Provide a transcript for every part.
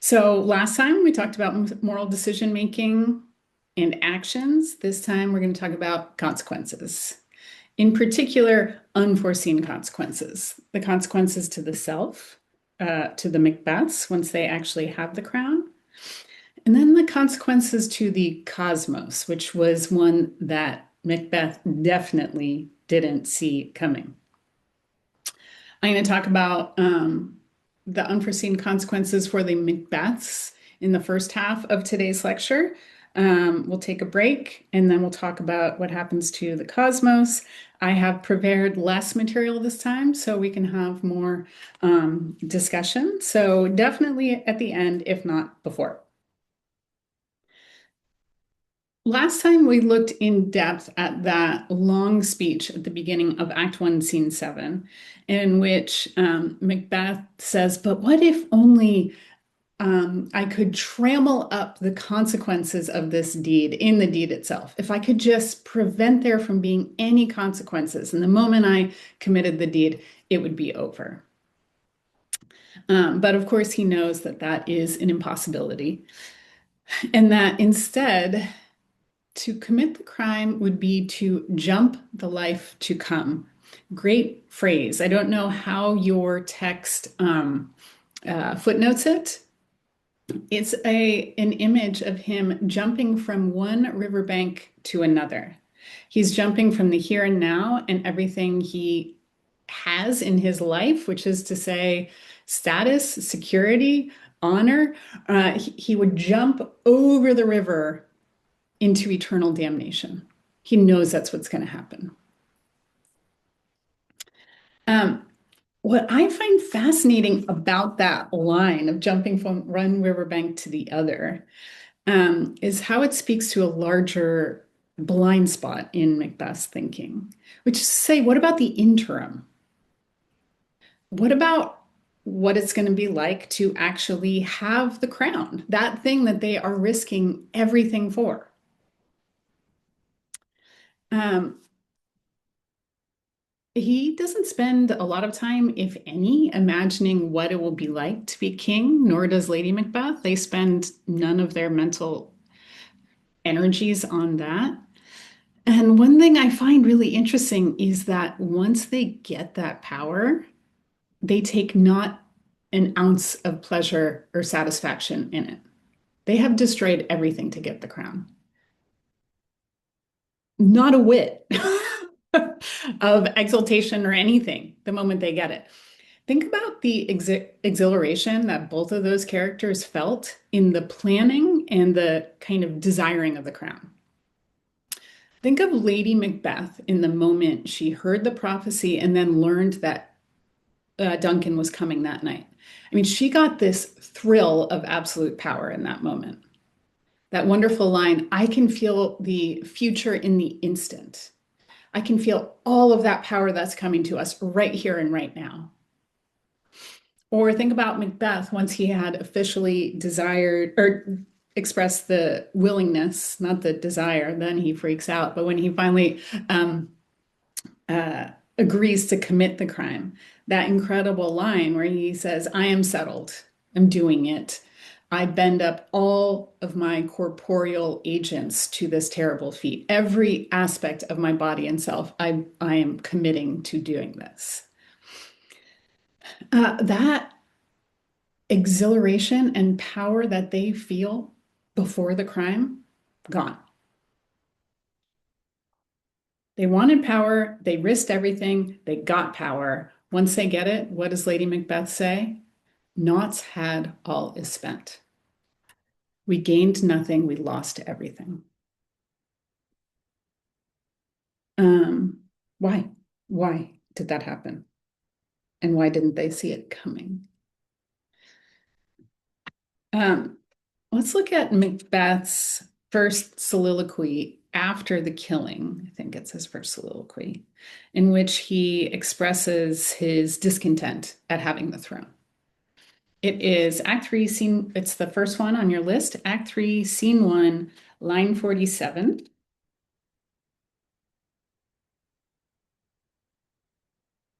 So last time we talked about moral decision making and actions. This time we're going to talk about consequences. In particular, unforeseen consequences. The consequences to the self, to the Macbeths once they actually have the crown. And then the consequences to the cosmos, which was one that Macbeth definitely didn't see coming. I'm going to talk about the unforeseen consequences for the Macbeths in the first half of today's lecture. We'll take a break and then we'll talk about what happens to the cosmos. I have prepared less material this time so we can have more discussion. So definitely at the end, if not before. Last time we looked in depth at that long speech at the beginning of Act 1, Scene 7, in which Macbeth says, "But what if only I could trammel up the consequences of this deed in the deed itself? If I could just prevent there from being any consequences, and the moment I committed the deed, it would be over." But of course, he knows that that is an impossibility, and that instead, to commit the crime would be to jump the life to come. Great phrase. I don't know how your text footnotes it. It's an image of him jumping from one riverbank to another. He's jumping from the here and now and everything he has in his life, which is to say, status, security, honor. He would jump over the river into eternal damnation. He knows that's what's going to happen. What I find fascinating about that line of jumping from one riverbank to the other is how it speaks to a larger blind spot in Macbeth's thinking, which is to say, what about the interim? What about what it's going to be like to actually have the crown, that thing that they are risking everything for? Um, He doesn't spend a lot of time, if any, imagining what it will be like to be king, nor does Lady Macbeth. They spend none of their mental energies on that. And one thing I find really interesting is that once they get that power, they take not an ounce of pleasure or satisfaction in it. They have destroyed everything to get the crown. Not a whit of exultation or anything the moment they get it. Think about the exhilaration that both of those characters felt in the planning and the kind of desiring of the crown. Think of Lady Macbeth in the moment she heard the prophecy and then learned that Duncan was coming that night. I mean, she got this thrill of absolute power in that moment. That wonderful line, "I can feel the future in the instant. I can feel all of that power that's coming to us right here and right now." Or think about Macbeth once he had officially desired or expressed the willingness, not the desire, then he freaks out. But when he finally agrees to commit the crime, that incredible line where he says, "I am settled, I'm doing it. I bend up all of my corporeal agents to this terrible feat. Every aspect of my body and self, I am committing to doing this." That exhilaration and power that they feel before the crime, gone. They wanted power, they risked everything, they got power. Once they get it, what does Lady Macbeth say? Naught's had, all is spent. We gained nothing, we lost everything. Why? Why did that happen? And why didn't they see it coming? Let's look at Macbeth's first soliloquy after the killing. I think it's his first soliloquy, in which he expresses his discontent at having the throne. It is Act 3, scene, it's the first one on your list, Act 3, Scene 1, line 47.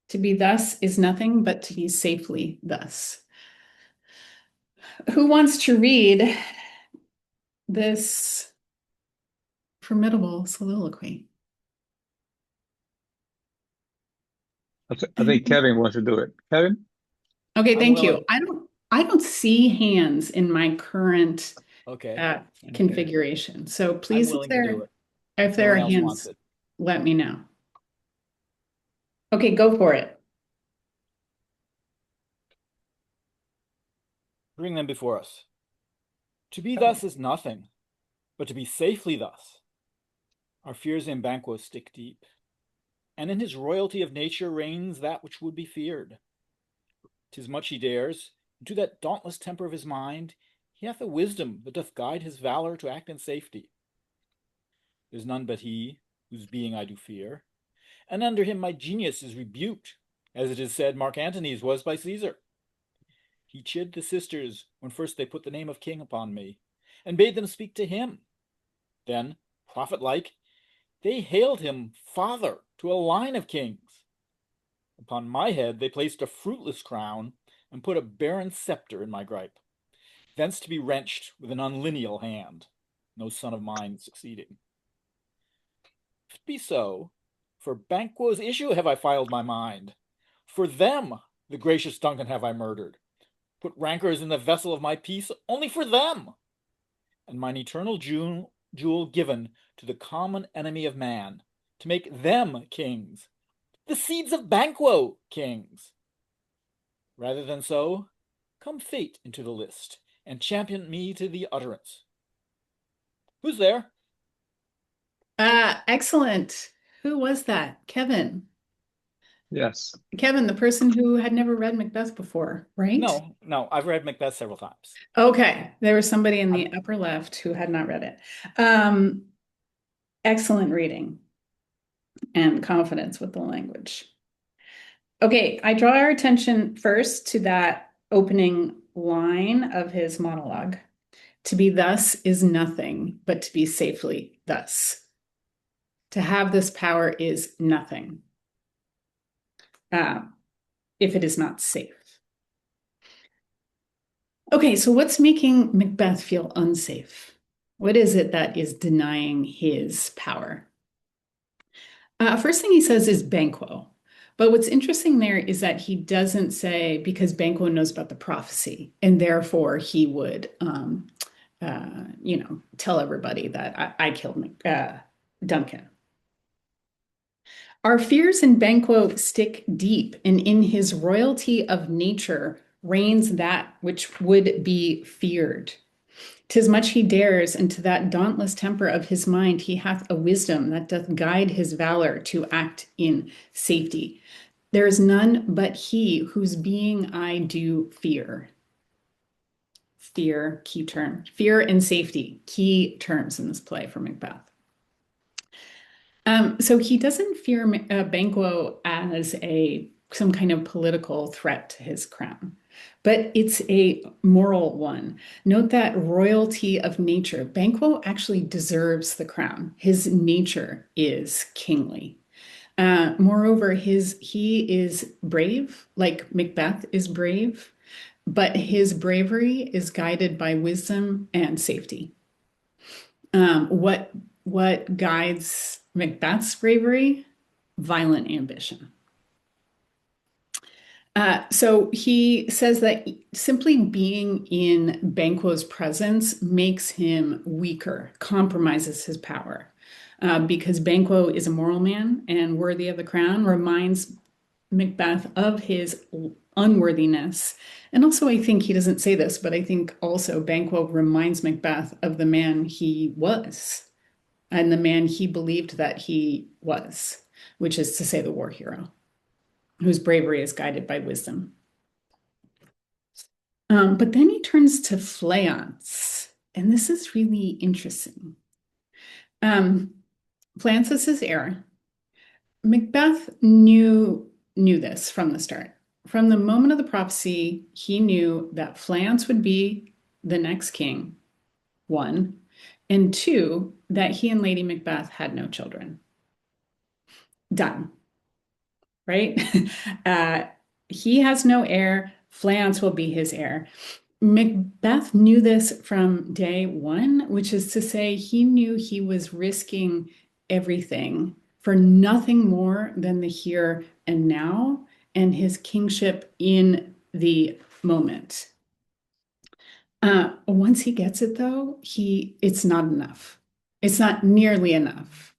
"To be thus is nothing but to be safely thus." Who wants to read this formidable soliloquy? I think Kevin wants to do it. Kevin? Okay, I'm thank willing. you. I don't see hands in my current Okay. uh, Okay. configuration. So I'm please, willing to do it if if no there one are else wants hands, it. let me know. Okay, go for it. Bring them before us. To be thus is nothing, but to be safely thus. Our fears in Banquo stick deep, and in his royalty of nature reigns that which would be feared. 'Tis much he dares, and to that dauntless temper of his mind he hath a wisdom that doth guide his valor to act in safety. There's none but he, whose being I do fear, and under him my genius is rebuked, as it is said Mark Antony's was by Caesar. He chid the sisters when first they put the name of king upon me, and bade them speak to him. Then, prophet-like, they hailed him father to a line of kings. Upon my head they placed a fruitless crown, and put a barren sceptre in my gripe, thence to be wrenched with an unlineal hand, no son of mine succeeding. If it be so, for Banquo's issue have I filed my mind. For them the gracious Duncan have I murdered, put rancors in the vessel of my peace only for them, and mine eternal jewel given to the common enemy of man, to make them kings, the seeds of Banquo kings. Rather than so, come fate into the list, and champion me to the utterance. Who's there? Excellent. Who was that? Kevin. Yes. Kevin, the person who had never read Macbeth before, right? No, I've read Macbeth several times. Okay, there was somebody in I'm the upper left who had not read it. Um, Excellent reading and confidence with the language. Okay, I draw our attention first to that opening line of his monologue. To be thus is nothing, but to be safely thus. To have this power is nothing uh, if it is not safe. Okay, so what's making Macbeth feel unsafe? What is it that is denying his power? First thing he says is Banquo. But what's interesting there is that he doesn't say because Banquo knows about the prophecy, and therefore he would, tell everybody that I killed Duncan. Our fears in Banquo stick deep, and in his royalty of nature reigns that which would be feared. 'Tis much he dares, and to that dauntless temper of his mind he hath a wisdom that doth guide his valor to act in safety. There is none but he whose being I do fear. Fear, key term. Fear and safety, key terms in this play for Macbeth. So he doesn't fear Banquo as some kind of political threat to his crown, but it's a moral one. Note that royalty of nature. Banquo actually deserves the crown. His nature is kingly. Moreover, he is brave, like Macbeth is brave, but his bravery is guided by wisdom and safety. What guides Macbeth's bravery? Violent ambition. So he says that simply being in Banquo's presence makes him weaker, compromises his power. Because Banquo is a moral man and worthy of the crown, reminds Macbeth of his unworthiness. And also, I think he doesn't say this, but I think also Banquo reminds Macbeth of the man he was and the man he believed that he was, which is to say, the war hero, whose bravery is guided by wisdom. But then he turns to Fleance, and this is really interesting. Fleance is his heir. Macbeth knew this from the start. From the moment of the prophecy, he knew that Fleance would be the next king, one, and two, that he and Lady Macbeth had no children. Done, right? uh, he has no heir. Fleance will be his heir. Macbeth knew this from day one, which is to say, he knew he was risking everything for nothing more than the here and now and his kingship in the moment. Once he gets it, though, it's not enough. It's not nearly enough.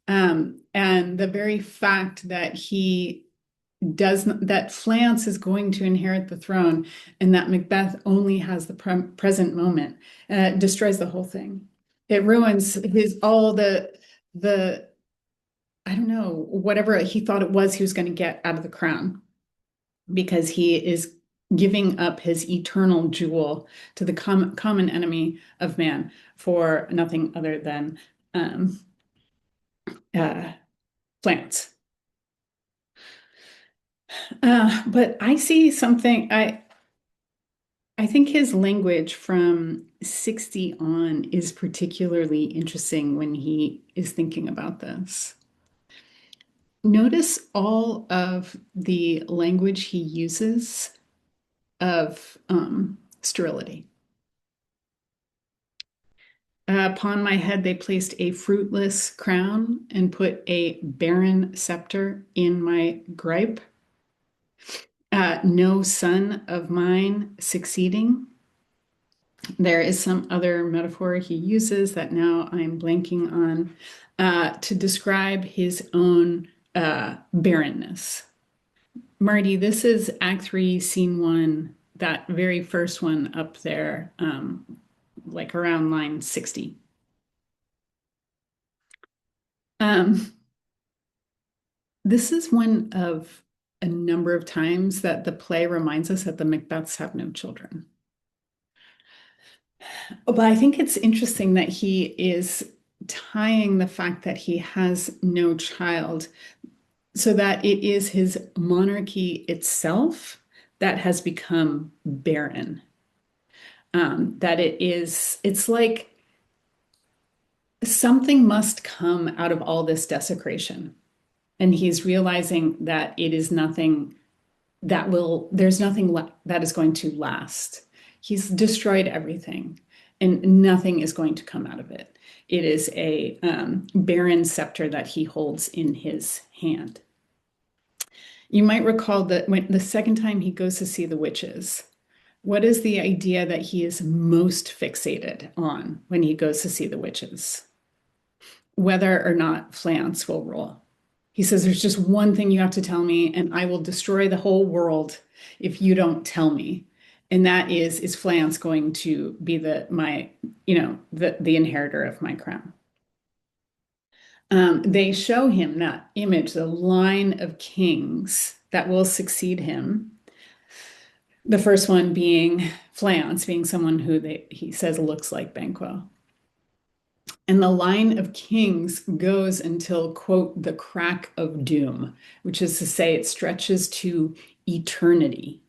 And the very fact that that Flance is going to inherit the throne and that Macbeth only has the present moment destroys the whole thing. It ruins all the I don't know, whatever he thought it was he was going to get out of the crown, because he is giving up his eternal jewel to the common enemy of man for nothing other than Flance. But I see something. I think his language from 60 on is particularly interesting when he is thinking about this. Notice all of the language he uses of sterility. Upon my head, they placed a fruitless crown and put a barren scepter in my gripe. No son of mine succeeding. There is some other metaphor he uses that now I'm blanking on to describe his own barrenness. Marty, this is Act 3, Scene 1, that very first one up there, like around line 60. This is one of a number of times that the play reminds us that the Macbeths have no children. But I think it's interesting that he is tying the fact that he has no child so that it is his monarchy itself that has become barren. That it's like something must come out of all this desecration. And he's realizing that it is nothing there's nothing that is going to last. He's destroyed everything and nothing is going to come out of it. It is a barren scepter that he holds in his hand. You might recall that when the second time he goes to see the witches, what is the idea that he is most fixated on when he goes to see the witches? Whether or not Flance will rule. He says, there's just one thing you have to tell me, and I will destroy the whole world if you don't tell me. And that is Flance going to be the inheritor of my crown? They show him that image, the line of kings that will succeed him. The first one being Flance, being someone who he says looks like Banquo. And the line of kings goes until, quote, the crack of doom, which is to say it stretches to eternity.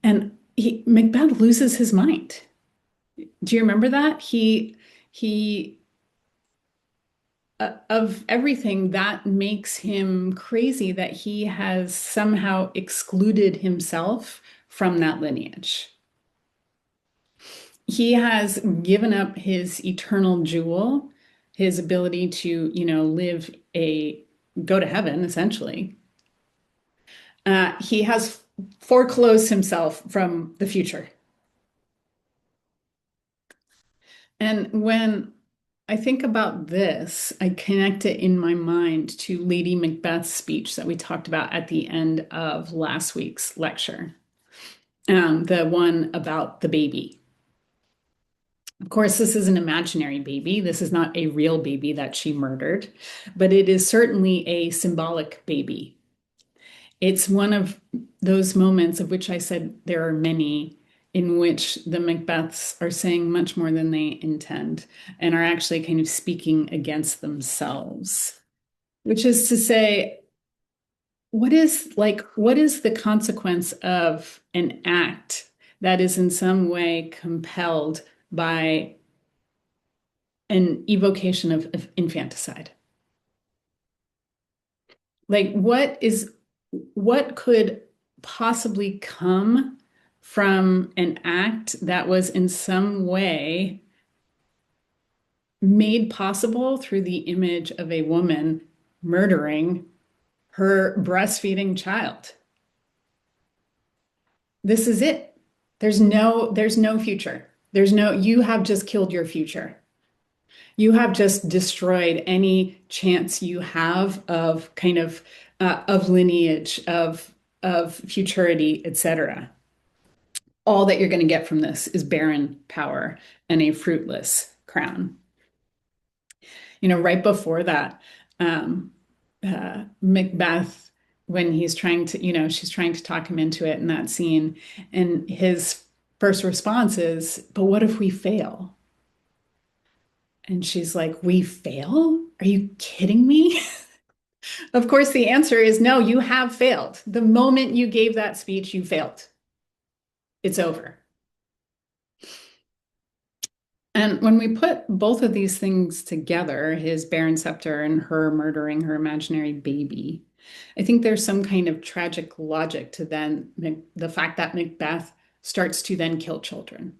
And Macbeth loses his mind. Do you remember that? He of everything that makes him crazy, that he has somehow excluded himself from that lineage. He has given up his eternal jewel, his ability to, go to heaven, essentially. He has foreclosed himself from the future. And when I think about this, I connect it in my mind to Lady Macbeth's speech that we talked about at the end of last week's lecture, the one about the baby. Of course, this is an imaginary baby. This is not a real baby that she murdered, but it is certainly a symbolic baby. It's one of those moments of which I said there are many in which the Macbeths are saying much more than they intend and are actually kind of speaking against themselves, which is to say, what is the consequence of an act that is in some way compelled by an evocation of infanticide? Like what could possibly come from an act that was in some way made possible through the image of a woman murdering her breastfeeding child. This is it. There's no future. You have just killed your future. You have just destroyed any chance you have of of lineage, of futurity, etc. All that you're going to get from this is barren power and a fruitless crown. Right before that, um, Macbeth, when he's trying to, she's trying to talk him into it in that scene, and his first response is, "But what if we fail?" And she's like, "We fail? Are you kidding me?" Of course, the answer is no, you have failed. The moment you gave that speech, you failed. It's over. And when we put both of these things together, his barren scepter and her murdering her imaginary baby, I think there's some kind of tragic logic to then the fact that Macbeth starts to then kill children.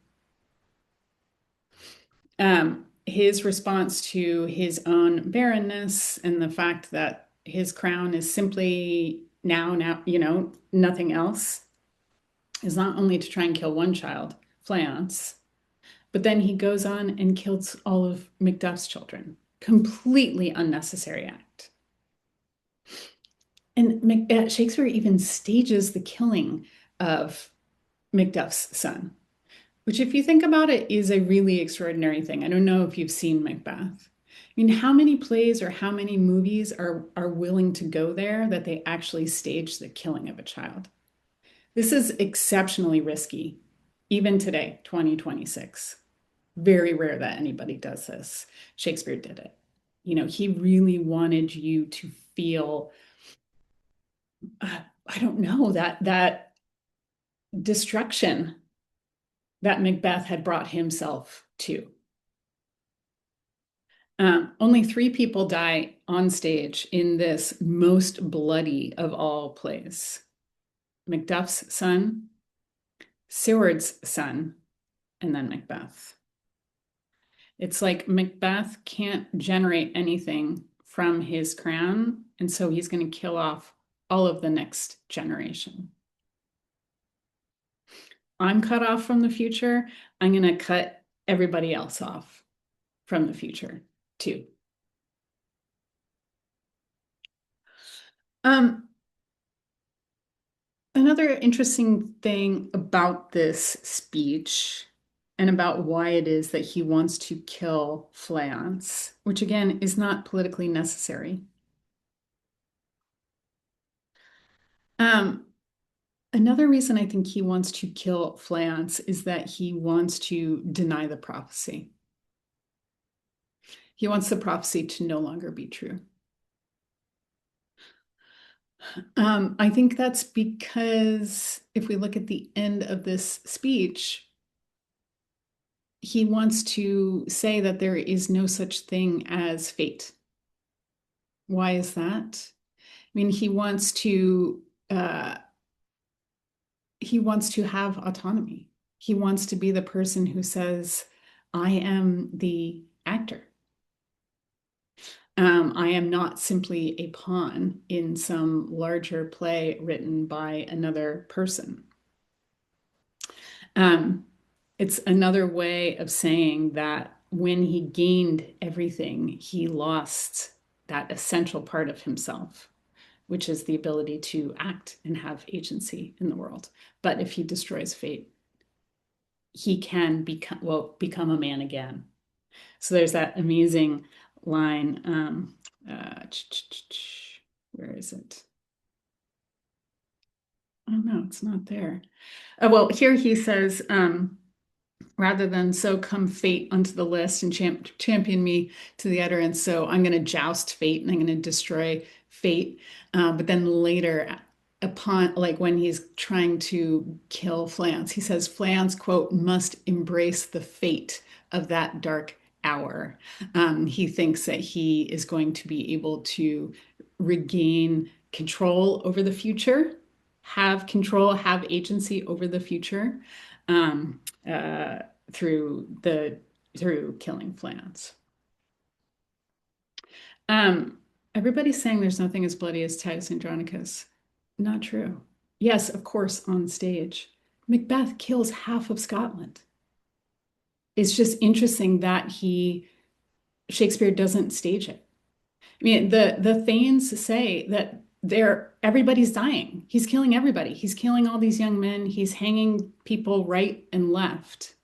His response to his own barrenness and the fact that his crown is simply now, nothing else, is not only to try and kill one child, Fleance, but then he goes on and kills all of Macduff's children. Completely unnecessary act. And Shakespeare even stages the killing of Macduff's son, which, if you think about it, is a really extraordinary thing. I don't know if you've seen Macbeth. I mean, how many plays or how many movies are willing to go there that they actually stage the killing of a child? This is exceptionally risky, even today, 2026. Very rare that anybody does this. Shakespeare did it. He really wanted you to feel, I don't know, that destruction that Macbeth had brought himself to. Only 3 people die on stage in this most bloody of all plays: Macduff's son, Seward's son, and then Macbeth. It's like Macbeth can't generate anything from his crown, and so he's going to kill off all of the next generation. I'm cut off from the future. I'm going to cut everybody else off from the future too. Another interesting thing about this speech and about why it is that he wants to kill Fleance, which again is not politically necessary. Another reason I think he wants to kill Fleance is that he wants to deny the prophecy. He wants the prophecy to no longer be true. I think that's because if we look at the end of this speech, he wants to say that there is no such thing as fate. Why is that? I mean, he wants to have autonomy. He wants to be the person who says, "I am the actor. I am not simply a pawn in some larger play written by another person." It's another way of saying that when he gained everything, he lost that essential part of himself, which is the ability to act and have agency in the world. But if he destroys fate, he can become a man again. So there's that amazing line. Where is it? Oh no, it's not there. Well, here he says, rather than "so come fate unto the list and champion me to the utterance," so I'm going to joust fate and I'm going to destroy fate. But then later, upon when he's trying to kill Fleance, he says Fleance, quote, "must embrace the fate of that dark hour." He thinks that he is going to be able to regain control over the future have control, have agency over the future um, uh, through killing Flans. Um, Everybody's saying there's nothing as bloody as Titus Andronicus. Not true. Yes, of course, on stage. Macbeth kills half of Scotland. It's just interesting that Shakespeare doesn't stage it. I mean, the Thanes say that everybody's dying. He's killing everybody. He's killing all these young men. He's hanging people right and left.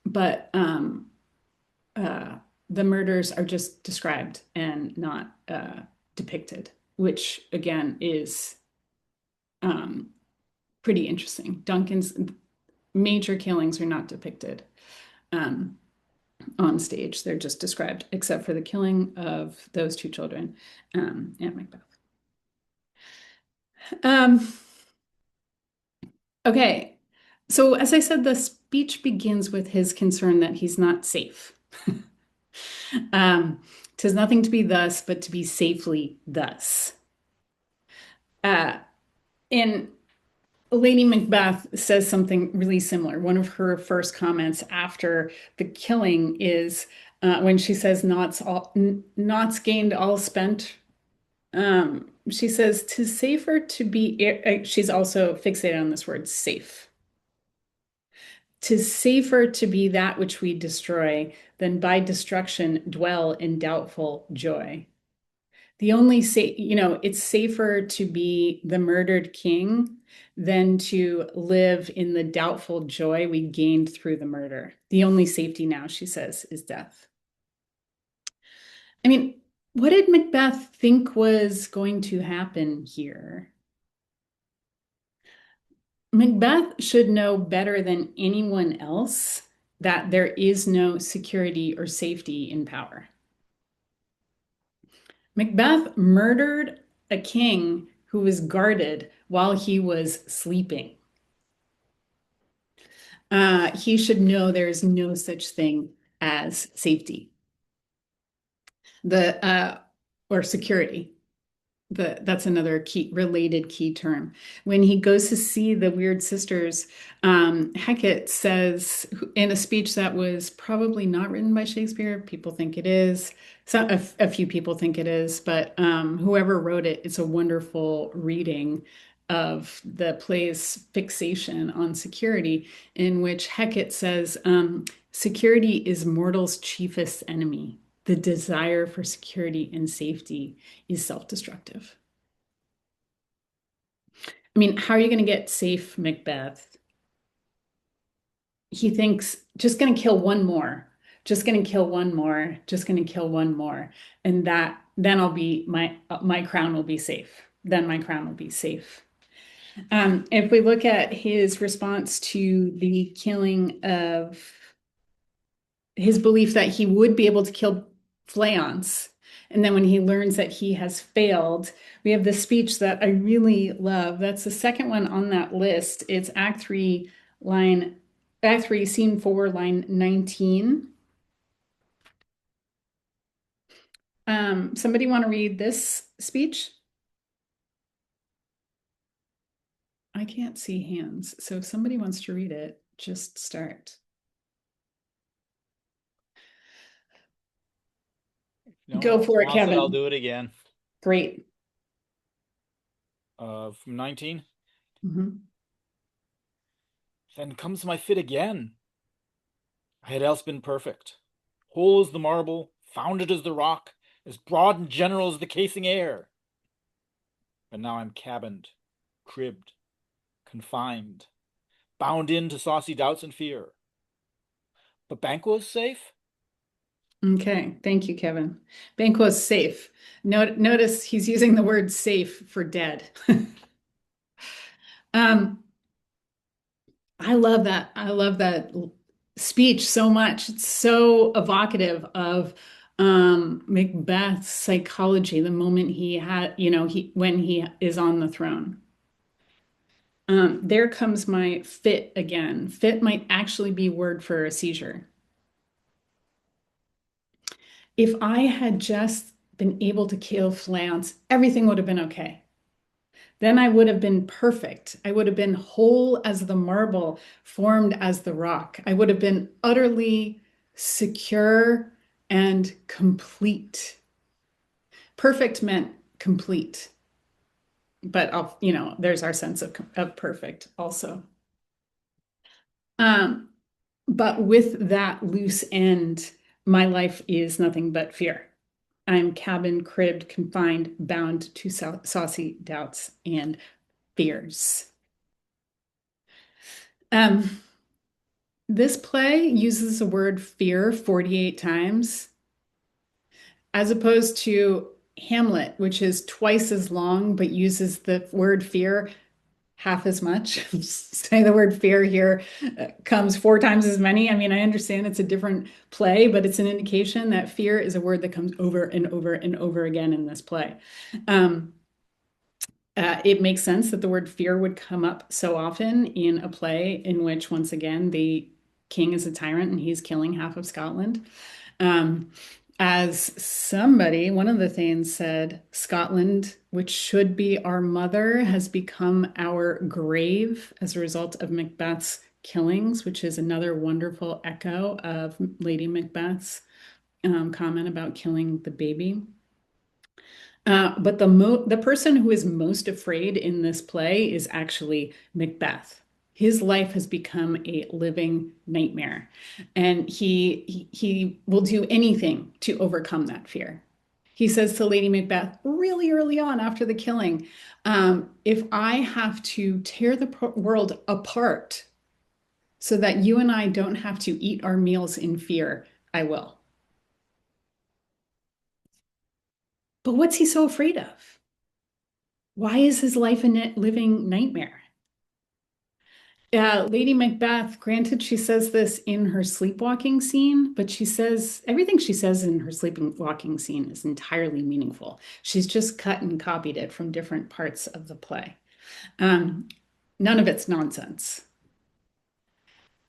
But uh, the murders are just described and not depicted, which again is um, pretty interesting. Duncan's major killings are not depicted on stage. They're just described, except for the killing of those two children and Macbeth. Okay, so as I said, the speech begins with his concern that he's not safe. 'Tis nothing to be thus, but to be safely thus. And Lady Macbeth says something really similar. One of her first comments after the killing is when she says, "Naught's gained, all spent." She says, "'Tis safer to be." She's also fixated on this word, safe. "'Tis safer to be that which we destroy than by destruction dwell in doubtful joy." It's safer to be the murdered king than to live in the doubtful joy we gained through the murder. The only safety now, she says, is death. I mean, what did Macbeth think was going to happen here? Macbeth should know better than anyone else that there is no security or safety in power. Macbeth murdered a king who was guarded while he was sleeping. He should know there is no such thing as safety, or security. That's another related key term. When he goes to see the weird sisters, Hecate says in a speech that was probably not written by Shakespeare, people think it is. So a few people think it is, but whoever wrote it, it's a wonderful reading of the play's fixation on security, in which Hecate says, security is mortal's chiefest enemy. The desire for security and safety is self-destructive. I mean, how are you going to get safe, Macbeth? He thinks, just going to kill one more, just going to kill one more, just going to kill one more. And then my crown will be safe. Then my crown will be safe. If we look at his response to the killing of his belief that he would be able to kill Fleance, and then when he learns that he has failed, we have this speech that I really love. That's the second one on that list. It's Act 3, Scene 4, line 19. Somebody want to read this speech? I can't see hands, so if somebody wants to read it, just start. Go for it, Kevin. I'll do it again. Great. From 19. Mm-hmm. Then comes my fit again. I had else been perfect, whole as the marble, founded as the rock, as broad and general as the casing air. But now I'm cabined, cribbed, confined, bound in to saucy doubts and fear. But Banquo's safe? Okay, thank you, Kevin. Banquo's safe. Notice he's using the word safe for dead. I love that. I love that speech so much. It's so evocative of Macbeth's psychology, the moment when he is on the throne. There comes my fit again. Fit might actually be word for a seizure. If I had just been able to kill Flance, everything would have been okay. Then I would have been perfect. I would have been whole as the marble, formed as the rock. I would have been utterly secure and complete. Perfect meant complete, but there's our sense of perfect also. But with that loose end, my life is nothing but fear. I'm cabin, cribbed, confined, bound to saucy doubts and fears. This play uses the word fear 48 times, as opposed to Hamlet, which is twice as long, but uses the word fear half as much. Say the word fear here comes 4 times as many. I mean, I understand it's a different play, but it's an indication that fear is a word that comes over and over and over again in this play. It makes sense that the word fear would come up so often in a play in which, once again, the king is a tyrant and he's killing half of Scotland. As somebody, one of the Thanes said, Scotland, which should be our mother, has become our grave as a result of Macbeth's killings, which is another wonderful echo of Lady Macbeth's comment about killing the baby. But the person who is most afraid in this play is actually Macbeth. His life has become a living nightmare, and he will do anything to overcome that fear. He says to Lady Macbeth really early on after the killing, if I have to tear the world apart so that you and I don't have to eat our meals in fear, I will. But what's he so afraid of? Why is his life a living nightmare? Lady Macbeth, granted, she says this in her sleepwalking scene, but she says everything she says in her sleepwalking scene is entirely meaningful. She's just cut and copied it from different parts of the play. None of it's nonsense.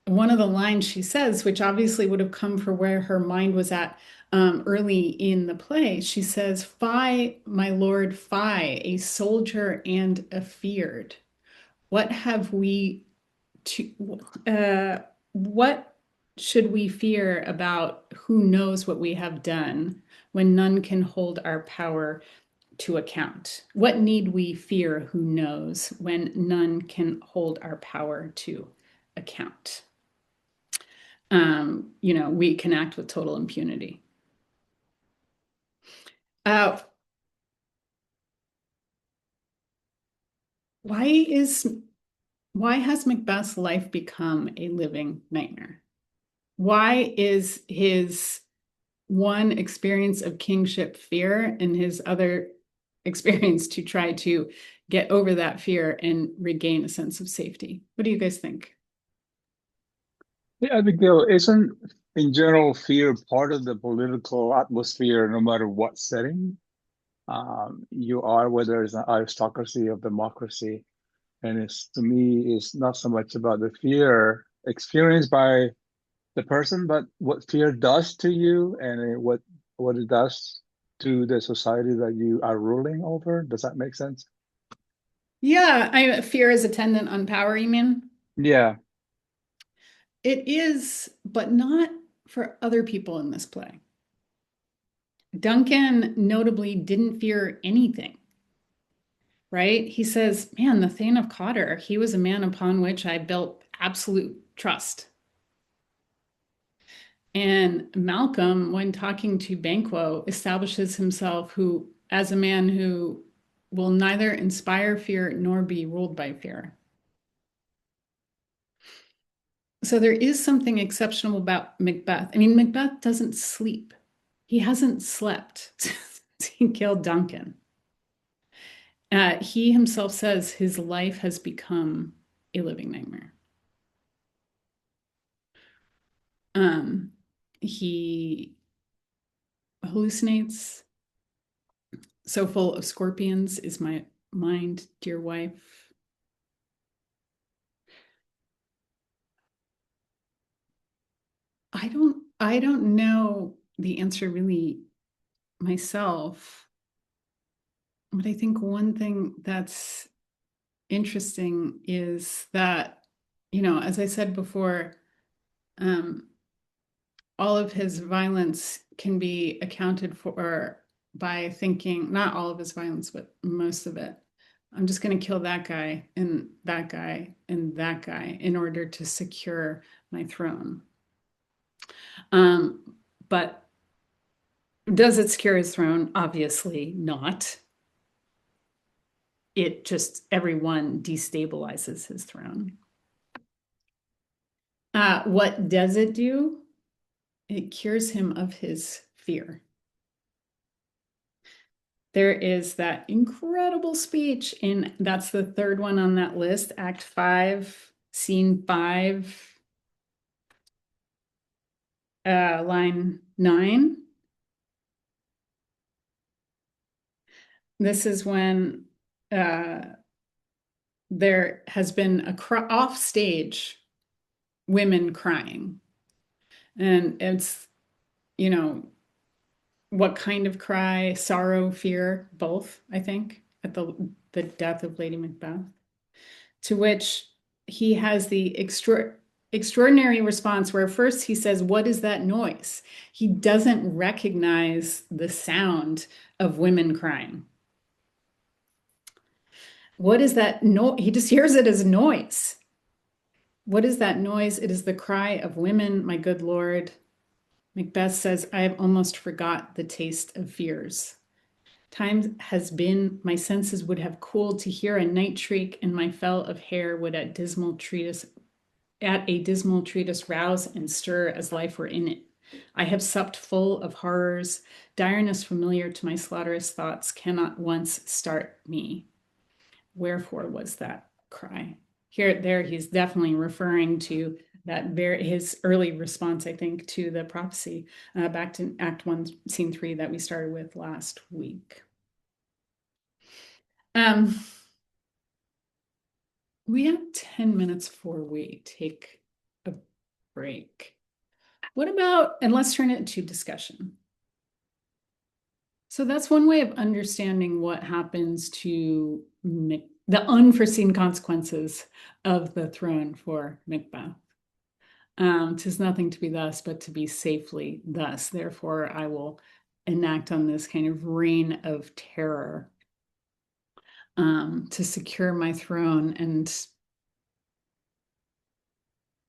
One of the lines she says, which obviously would have come from where her mind was at early in the play, she says, "Fie, my lord, fie, a soldier and afeard. What have we what should we fear about who knows what we have done when none can hold our power to account? What need we fear who knows when none can hold our power to account?" We can act with total impunity. Why has Macbeth's life become a living nightmare? Why is his one experience of kingship fear and his other experience to try to get over that fear and regain a sense of safety? What do you guys think? Yeah, Abigail, isn't in general fear part of the political atmosphere, no matter what setting you are, whether it's an aristocracy or democracy? And it's to me, it's not so much about the fear experienced by the person, but what fear does to you and what it does to the society that you are ruling over. Does that make sense? Yeah, fear is attendant on power, you mean? Yeah. It is, but not for other people in this play. Duncan notably didn't fear anything, right? He says, man, the Thane of Cawdor, he was a man upon which I built absolute trust. And Malcolm, when talking to Banquo, establishes himself as a man who will neither inspire fear nor be ruled by fear. So there is something exceptional about Macbeth. I mean, Macbeth doesn't sleep. He hasn't slept since he killed Duncan. He himself says his life has become a living nightmare. He hallucinates. So full of scorpions is my mind, dear wife. I don't know the answer really myself. But I think one thing that's interesting is that, as I said before, all of his violence can be accounted for by thinking, not all of his violence, but most of it. I'm just going to kill that guy and that guy and that guy in order to secure my throne. But does it secure his throne? Obviously not. It just, everyone destabilizes his throne. What does it do? It cures him of his fear. There is that incredible speech that's the third one on that list, Act 5, Scene 5, line 9. This is when there has been off stage women crying. And it's, what kind of cry? Sorrow, fear, both, I think, at the death of Lady Macbeth. To which he has the extraordinary response where first he says, "What is that noise?" He doesn't recognize the sound of women crying. What is that noise? He just hears it as noise. What is that noise? It is the cry of women, my good lord. Macbeth says, "I have almost forgot the taste of fears. Time has been, my senses would have cooled to hear a night shriek, and my fell of hair would at a dismal treatise rouse and stir as life were in it. I have supped full of horrors. Direness familiar to my slaughterous thoughts cannot once start me. Wherefore was that cry?" There, he's definitely referring to his early response, I think, to the prophecy back to Act 1, Scene 3 that we started with last week. We have 10 minutes before we take a break. What about, and let's turn it to discussion. So that's one way of understanding what happens to the unforeseen consequences of the throne for Macbeth. 'Tis nothing to be thus, but to be safely thus. Therefore, I will enact on this kind of reign of terror to secure my throne and,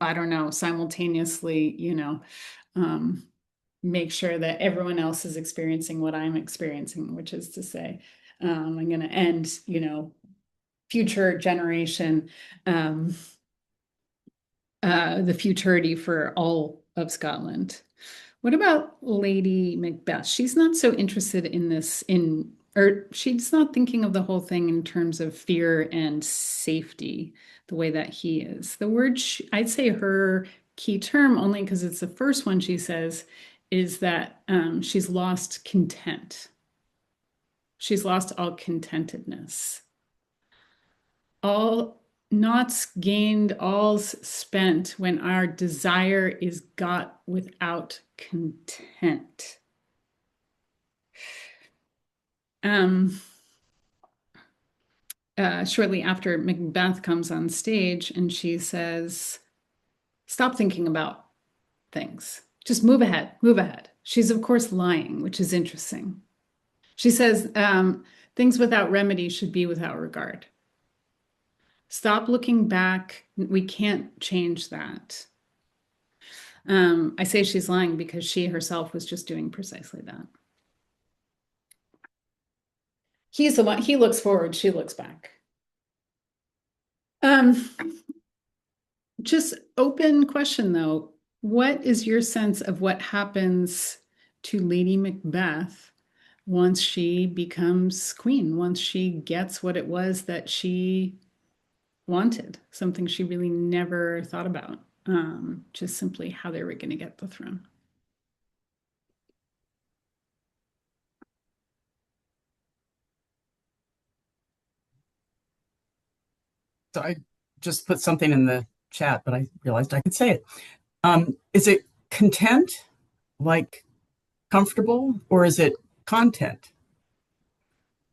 I don't know, simultaneously, make sure that everyone else is experiencing what I'm experiencing, which is to say, I'm going to end, future generation, the futurity for all of Scotland. What about Lady Macbeth? She's not so interested in this, or she's not thinking of the whole thing in terms of fear and safety the way that he is. The word, I'd say her key term, only because it's the first one she says, is that she's lost content. She's lost all contentedness. All nought's gained, all's spent when our desire is got without content. Shortly after, Macbeth comes on stage and she says, "Stop thinking about things. Just move ahead, move ahead." She's, of course, lying, which is interesting. She says, "Things without remedy should be without regard. Stop looking back. We can't change that." I say she's lying because she herself was just doing precisely that. He's the one, he looks forward, she looks back. Just open question though. What is your sense of what happens to Lady Macbeth once she becomes queen, once she gets what it was that she wanted, something she really never thought about, just simply how they were going to get the throne? So I just put something in the chat, but I realized I could say it. Is it content, like comfortable, or is it content?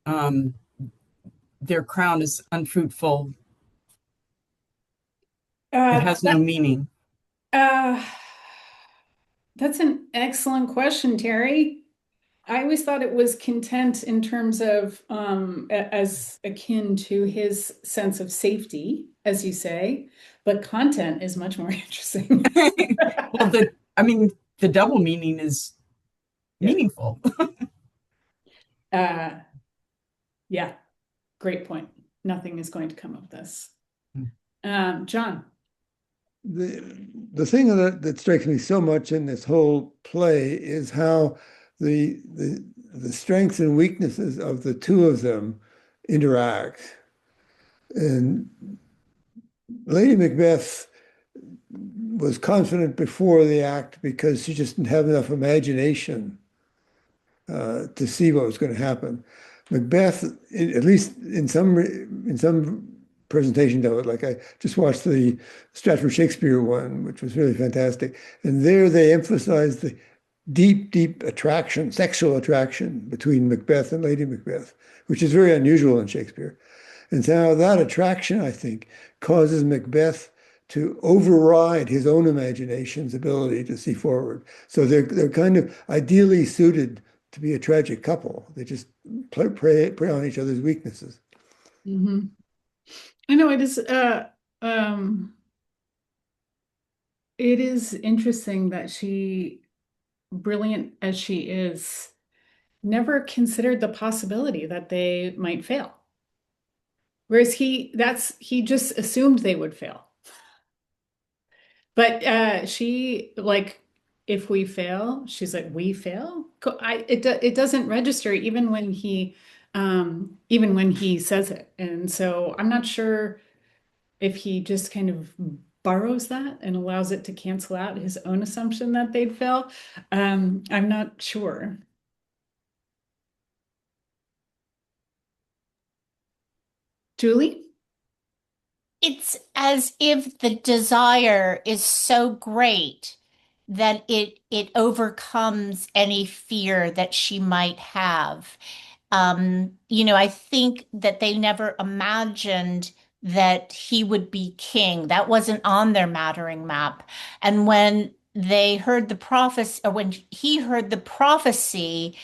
Their crown is unfruitful, It has no meaning. Uh, that's an excellent question, Terry. I always thought it was content in terms of as akin to his sense of safety, as you say, but content is much more interesting. Well, the double meaning is meaningful. Yeah, great point. Nothing is going to come of this. John. The thing that strikes me so much in this whole play is how the strengths and weaknesses of the two of them interact. And Lady Macbeth was confident before the act because she just didn't have enough imagination to see what was going to happen. Macbeth, at least in some presentations of it, like I just watched the Stratford Shakespeare one, which was really fantastic, and there they emphasized the deep, deep attraction, sexual attraction between Macbeth and Lady Macbeth, which is very unusual in Shakespeare. And so that attraction, I think, causes Macbeth to override his own imagination's ability to see forward. So they're kind of ideally suited to be a tragic couple. They just prey on each other's weaknesses. Mm-hmm. I know it is interesting that she, brilliant as she is, never considered the possibility that they might fail. Whereas he just assumed they would fail. But she, like, if we fail, she's like, we fail? It doesn't register even when he says it. And so I'm not sure if he just kind of borrows that and allows it to cancel out his own assumption that they'd fail. I'm not sure. Julie? It's as if the desire is so great that it overcomes any fear that she might have. I think that they never imagined that he would be king. That wasn't on their Mattering map. And when they heard the prophecy, or when he heard the prophecy,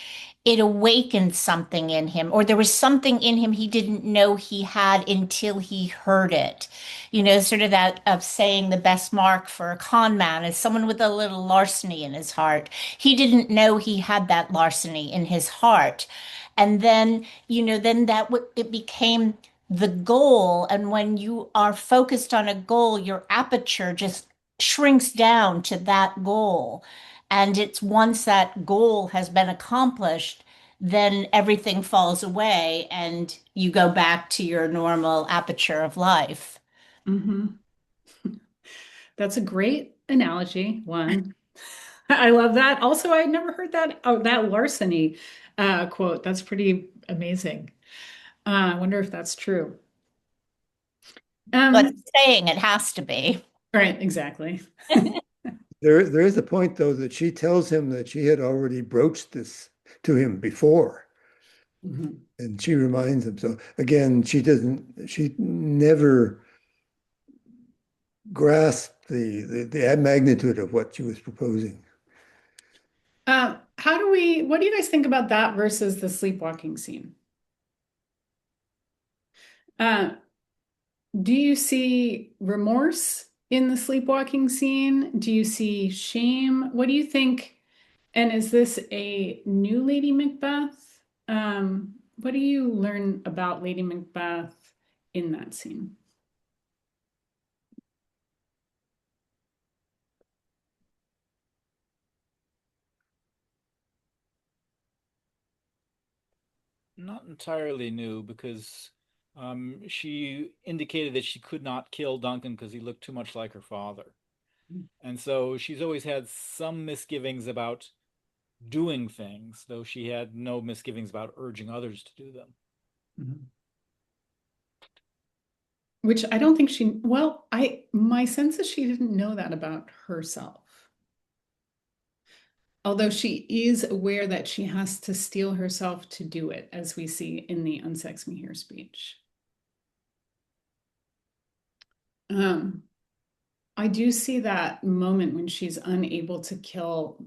it awakened something in him, or there was something in him he didn't know he had until he heard it. Sort of that of saying the best mark for a con man is someone with a little larceny in his heart. He didn't know he had that larceny in his heart. And then, then it became the goal. And when you are focused on a goal, your aperture just shrinks down to that goal. And it's once that goal has been accomplished, then everything falls away and you go back to your normal aperture of life. Mm-hmm. That's a great analogy. One. I love that. Also, I never heard that larceny quote. That's pretty amazing. I wonder if that's true. But saying it has to be. Right, exactly. There is a point, though, that she tells him that she had already broached this to him before. Mm-hmm. And she reminds him. So again, she never grasped the magnitude of what she was proposing. What do you guys think about that versus the sleepwalking scene? Do you see remorse in the sleepwalking scene? Do you see shame? What do you think? And is this a new Lady Macbeth? What do you learn about Lady Macbeth in that scene? Not entirely new, because she indicated that she could not kill Duncan because he looked too much like her father. And so she's always had some misgivings about doing things, though she had no misgivings about urging others to do them. Mm-hmm. Which I don't think my sense is she didn't know that about herself. Although she is aware that she has to steel herself to do it, as we see in the Unsex Me Here speech. I do see that moment when she's unable to kill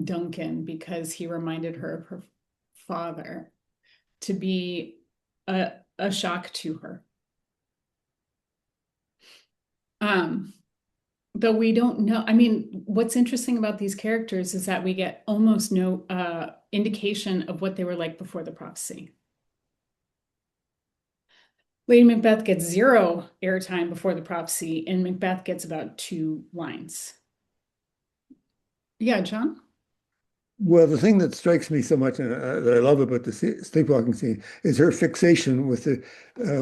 Duncan because he reminded her of her father to be a shock to her. Though we don't know, I mean, what's interesting about these characters is that we get almost no indication of what they were like before the prophecy. Lady Macbeth gets 0 airtime before the prophecy, and Macbeth gets about 2 lines. Yeah, John? Well, the thing that strikes me so much and that I love about the sleepwalking scene is her fixation with the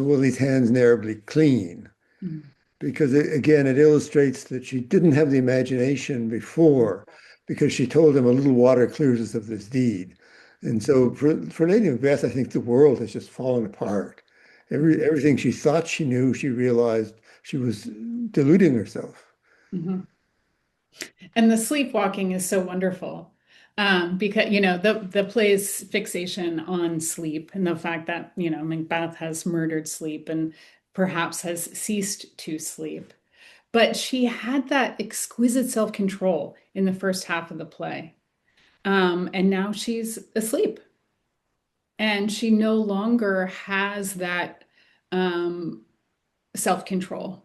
will these hands ne'er be clean? Mm. Because again, it illustrates that she didn't have the imagination before, because she told him a little water clears us of this deed. And so for Lady Macbeth, I think the world has just fallen apart. Everything she thought she knew, she realized she was deluding herself. Mhm. And the sleepwalking is so wonderful. Because the play's fixation on sleep and the fact that Macbeth has murdered sleep and perhaps has ceased to sleep. But she had that exquisite self-control in the first half of the play. And now she's asleep. And she no longer has that self-control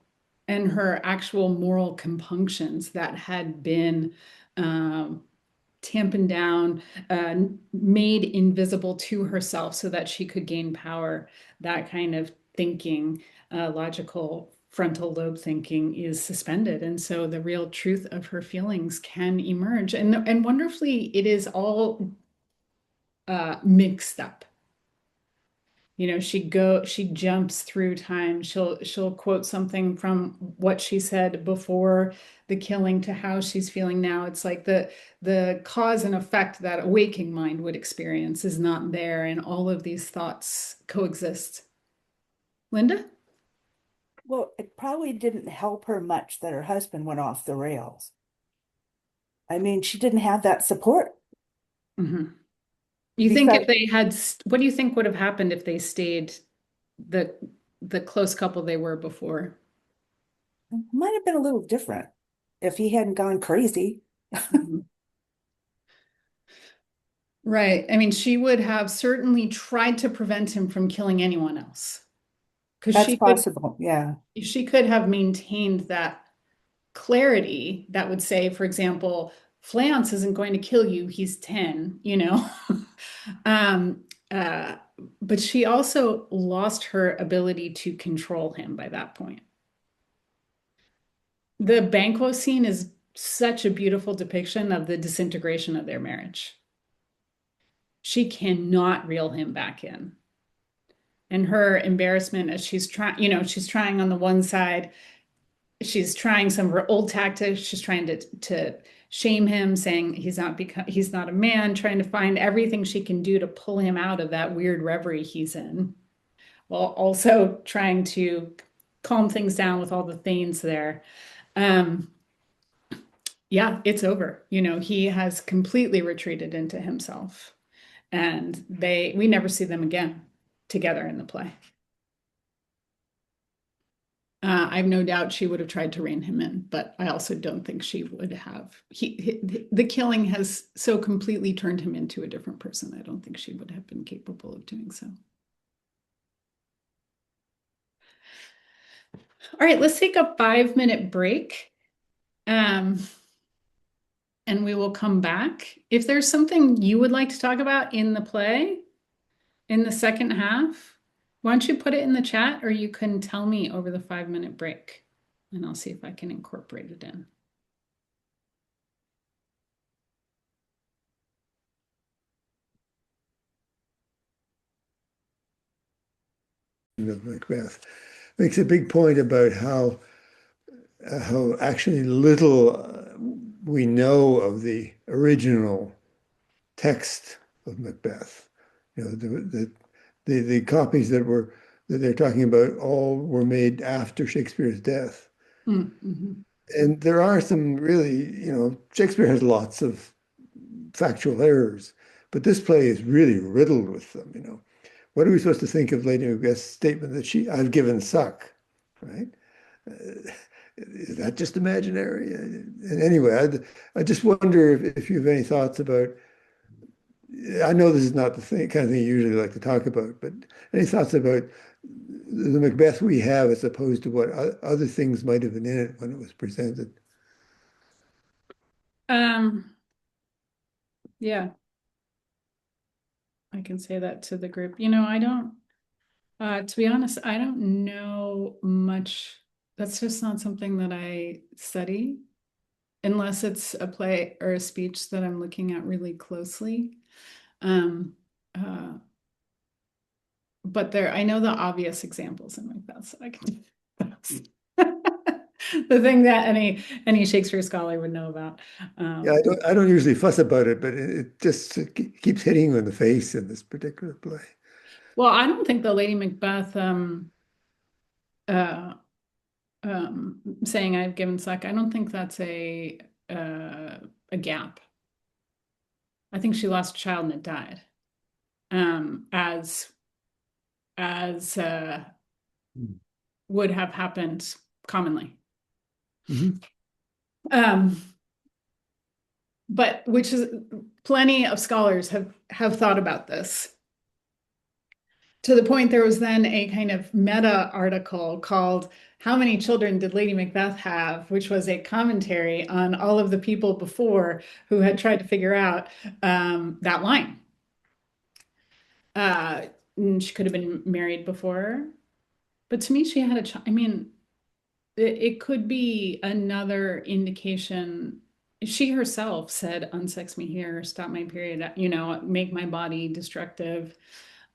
and her actual moral compunctions that had been tampened down, made invisible to herself so that she could gain power. That kind of thinking, logical frontal lobe thinking, is suspended. And so the real truth of her feelings can emerge. And wonderfully, it is all mixed up. She jumps through time. She'll quote something from what she said before the killing to how she's feeling now. It's like the cause and effect that a waking mind would experience is not there, and all of these thoughts coexist. Linda? Well, it probably didn't help her much that her husband went off the rails. I mean, she didn't have that support. Mm-hmm. You think if they had, what do you think would have happened if they stayed the close couple they were before? Might have been a little different if he hadn't gone crazy. Mm-hmm. Right. I mean, she would have certainly tried to prevent him from killing anyone else. Because That's possible, yeah. She could have maintained that clarity that would say, for example, Fleance isn't going to kill you, he's 10, um, uh, but she also lost her ability to control him by that point. The Banquo scene is such a beautiful depiction of the disintegration of their marriage. She cannot reel him back in. And her embarrassment as she's trying on the one side, she's trying some of her old tactics. She's trying to shame him, saying he's not a man, trying to find everything she can do to pull him out of that weird reverie he's in, while also trying to calm things down with all the thanes there. Yeah, it's over. He has completely retreated into himself, and we never see them again together in the play. I have no doubt she would have tried to rein him in, but I also don't think she would have. The killing has so completely turned him into a different person. I don't think she would have been capable of doing so. All right, let's take a 5-minute break. And we will come back. If there's something you would like to talk about in the play in the second half, why don't you put it in the chat, or you can tell me over the 5-minute break, and I'll see if I can incorporate it in. Of Macbeth makes a big point about how actually little we know of the original text of Macbeth. The copies that they're talking about all were made after Shakespeare's death. Mm-hmm. And there are some really, Shakespeare has lots of factual errors, but this play is really riddled with them. What are we supposed to think of Lady Macbeth's statement that I've given suck, right? is that just imaginary? And anyway, I just wonder if you have any thoughts about, I know this is not the kind of thing you usually like to talk about, but any thoughts about the Macbeth we have as opposed to what other things might have been in it when it was presented? Yeah, I can say that to the group. You know, I don't, to be honest, I don't know much. That's just not something that I study unless it's a play or a speech that I'm looking at really closely. Um, but I know the obvious examples in Macbeth, so I can the thing that any Shakespeare scholar would know about. Yeah, I don't usually fuss about it, but it just keeps hitting you in the face in this particular play. Well, I don't think the Lady Macbeth uh, saying I've given suck, I don't think that's a gap. I think she lost a child and it died. As would have happened commonly. Mhm. But which is plenty of scholars have thought about this. To the point there was then a kind of meta article called How Many Children Did Lady Macbeth Have? Which was a commentary on all of the people before who had tried to figure out that line. She could have been married before, but to me, she had a child. I mean, it could be another indication. She herself said, unsex me here, stop my period, you know, make my body destructive.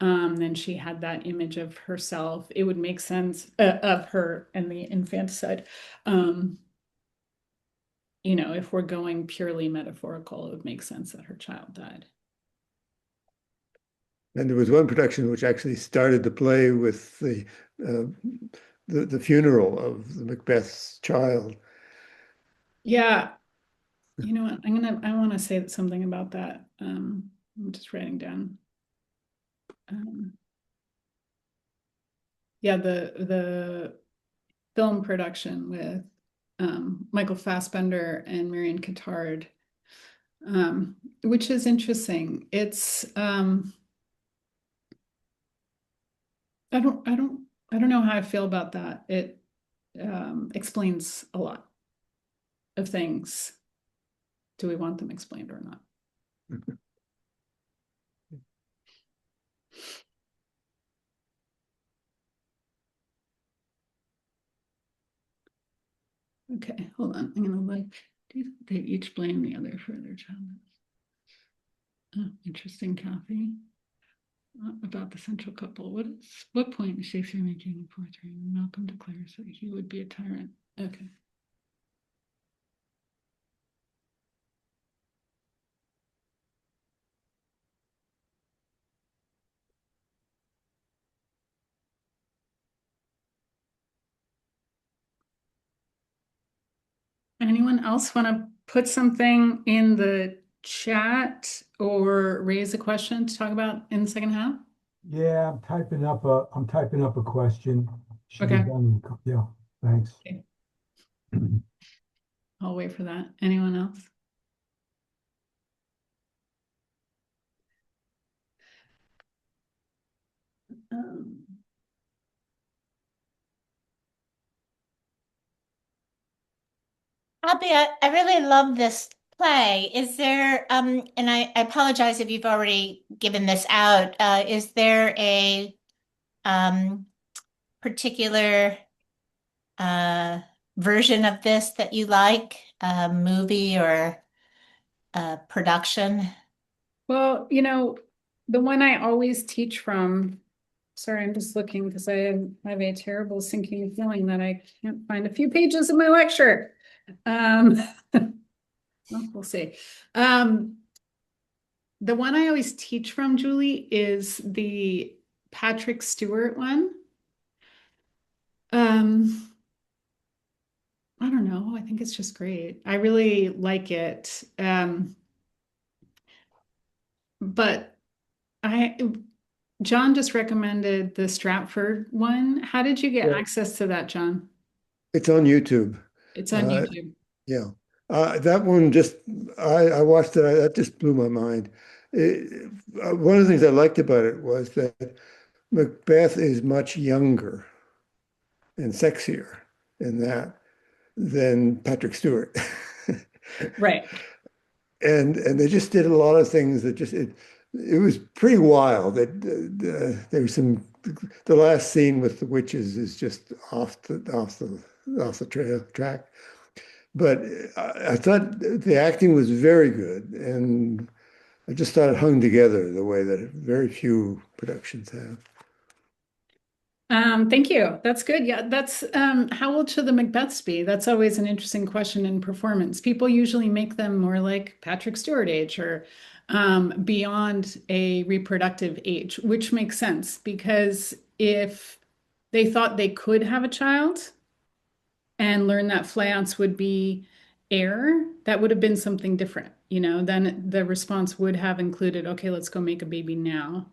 Then she had that image of herself. It would make sense of her and the infanticide. You know, if we're going purely metaphorical, it would make sense that her child died. And there was one production which actually started the play with the funeral of the Macbeth's child. Yeah, you know what? I want to say something about that. I'm just writing down. Yeah, the film production with Michael Fassbender and Marion Cotillard, which is interesting. It's I don't know how I feel about that. It explains a lot of things. Do we want them explained or not? Okay, hold on. I'm gonna look. They each blame the other for their childhood. Oh, interesting, Kathy. About the central couple. What point is Shakespeare making in fourth ring? Malcolm declares that he would be a tyrant. Okay. Anyone else want to put something in the chat or raise a question to talk about in the second half? Yeah, I'm typing up a question. Should be Okay. done. Yeah, thanks. Okay. I'll wait for that. Anyone else? Abby, I really love this play. Is there, and I apologize if you've already given this out, is there a particular version of this that you like, a movie or a production? Well, you know, the one I always teach from, sorry, I'm just looking because I have a terrible sinking feeling that I can't find a few pages of my lecture. Well, we'll see. The one I always teach from, Julie, is the Patrick Stewart one. I don't know. I think it's just great. I really like it. But John just recommended the Stratford one. How did you get Yeah. access to that, John? It's on YouTube. It's on YouTube. Yeah. That one just, I watched it, that just blew my mind. One of the things I liked about it was that Macbeth is much younger and sexier in that than Patrick Stewart. Right. And they just did a lot of things that just it was pretty wild. That there was some the last scene with the witches is just off the track. But I thought the acting was very good, and I just thought it hung together the way that very few productions have. Thank you. That's good. Yeah, that's how old should the Macbeths be? That's always an interesting question in performance. People usually make them more like Patrick Stewart age or beyond a reproductive age, which makes sense because if they thought they could have a child and learn that fleance would be heir, that would have been something different. Then the response would have included, okay, let's go make a baby now.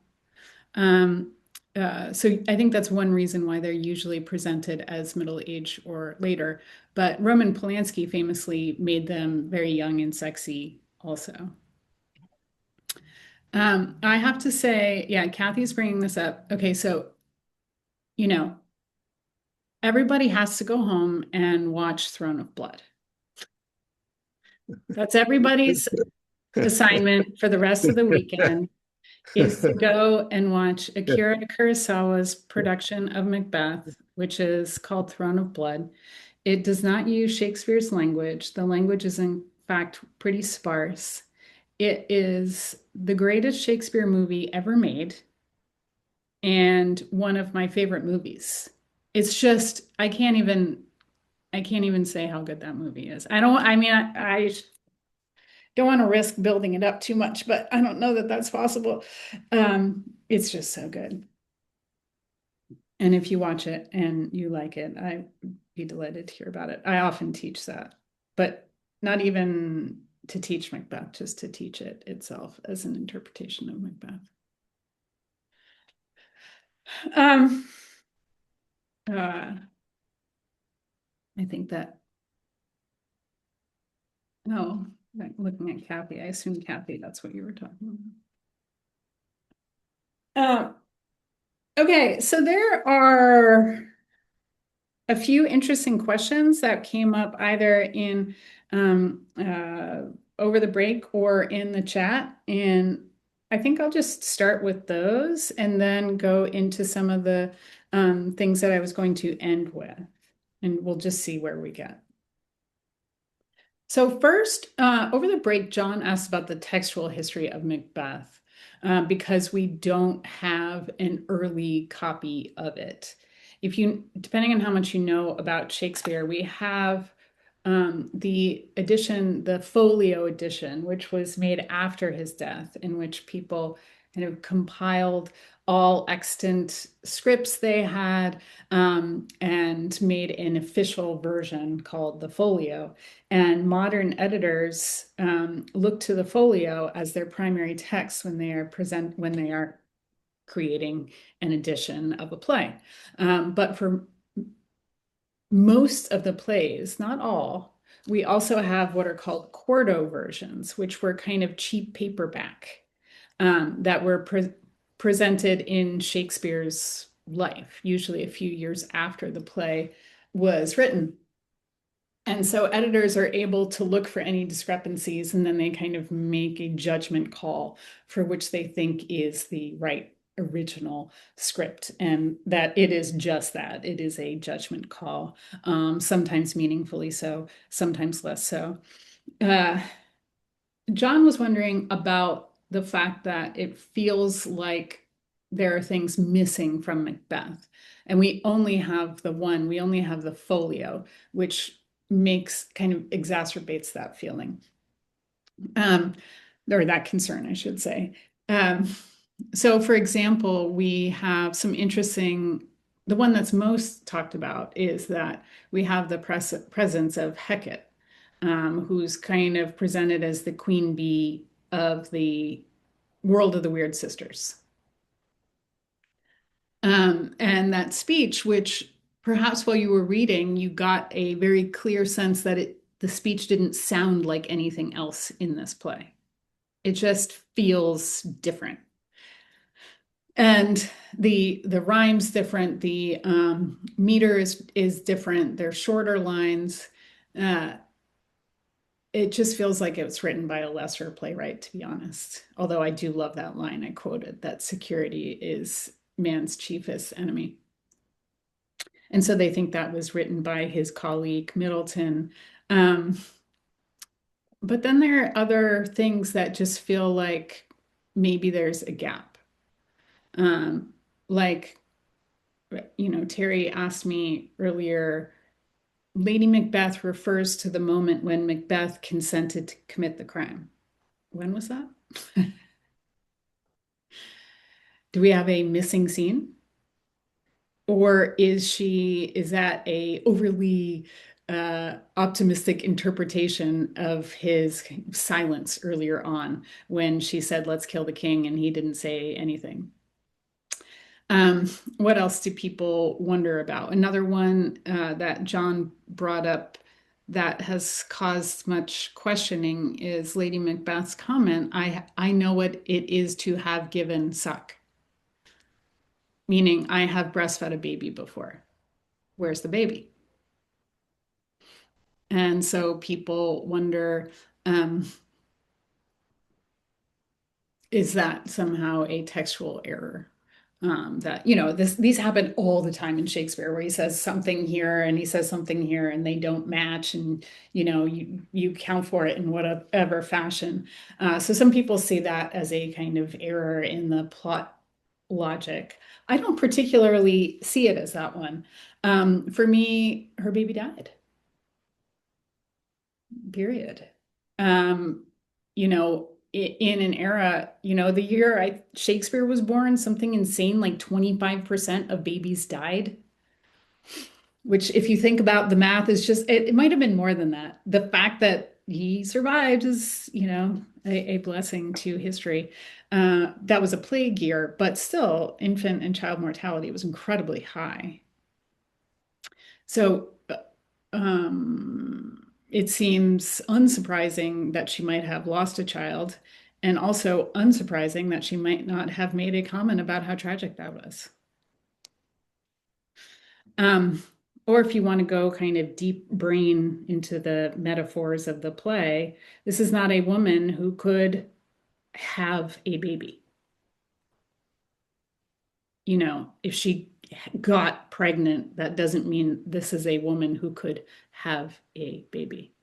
So I think that's one reason why they're usually presented as middle age or later. But Roman Polanski famously made them very young and sexy also. I have to say, yeah, Kathy's bringing this up. Okay, so, you know, everybody has to go home and watch Throne of Blood. That's everybody's assignment for the rest of the weekend is to go and watch Akira Kurosawa's production of Macbeth, which is called Throne of Blood. It does not use Shakespeare's language. The language is, in fact, pretty sparse. It is the greatest Shakespeare movie ever made and one of my favorite movies. It's just, I can't even say how good that movie is. I don't want to risk building it up too much, but I don't know that that's possible. It's just so good. And if you watch it and you like it, I'd be delighted to hear about it. I often teach that, but not even to teach Macbeth, just to teach it itself as an interpretation of Macbeth. I think that, no, looking at Kathy, I assume Kathy, that's what you were talking about. Okay, so there are a few interesting questions that came up either in over the break or in the chat. And I think I'll just start with those and then go into some of the things that I was going to end with. And we'll just see where we get. So first, over the break, John asked about the textual history of Macbeth because we don't have an early copy of it. Depending on how much you know about Shakespeare, we have the edition, the folio edition, which was made after his death, in which people kind of compiled all extant scripts they had and made an official version called the folio. And modern editors look to the folio as their primary text when they are creating an edition of a play. But for most of the plays, not all, we also have what are called quarto versions, which were kind of cheap paperback that were presented in Shakespeare's life, usually a few years after the play was written. And so editors are able to look for any discrepancies and then they kind of make a judgment call for which they think is the right original script, and that it is just that. It is a judgment call, sometimes meaningfully so, sometimes less so. John was wondering about the fact that it feels like there are things missing from Macbeth. And we only have the folio, which kind of exacerbates that feeling. Or that concern, I should say. So for example, we have some interesting, the one that's most talked about is that we have the presence of Hecate, who's kind of presented as the queen bee of the world of the Weird Sisters. And that speech, which perhaps while you were reading, you got a very clear sense that the speech didn't sound like anything else in this play. It just feels different. And the rhyme's different, the meter is different, they're shorter lines. It just feels like it was written by a lesser playwright, to be honest. Although I do love that line I quoted, that security is man's chiefest enemy. And so they think that was written by his colleague Middleton. But then there are other things that just feel like maybe there's a gap. Like, Terry asked me earlier, Lady Macbeth refers to the moment when Macbeth consented to commit the crime. When was that? Do we have a missing scene? Or is that a overly optimistic interpretation of his silence earlier on when she said, let's kill the king, and he didn't say anything? What else do people wonder about? Another one that John brought up that has caused much questioning is Lady Macbeth's comment, I know what it is to have given suck. Meaning, I have breastfed a baby before. Where's the baby? And so people wonder, is that somehow a textual error? That, these happen all the time in Shakespeare, where he says something here and he says something here and they don't match, and you count for it in whatever fashion. So some people see that as a kind of error in the plot logic. I don't particularly see it as that one. For me, her baby died. Period. In an era, the year Shakespeare was born, something insane like 25% of babies died. Which, if you think about the math, is just, it might have been more than that. The fact that he survived is, a blessing to history. That was a plague year, but still, infant and child mortality was incredibly high. So, it seems unsurprising that she might have lost a child, and also unsurprising that she might not have made a comment about how tragic that was. Or if you want to go kind of deep brain into the metaphors of the play, this is not a woman who could have a baby. If she got pregnant, that doesn't mean this is a woman who could have a baby.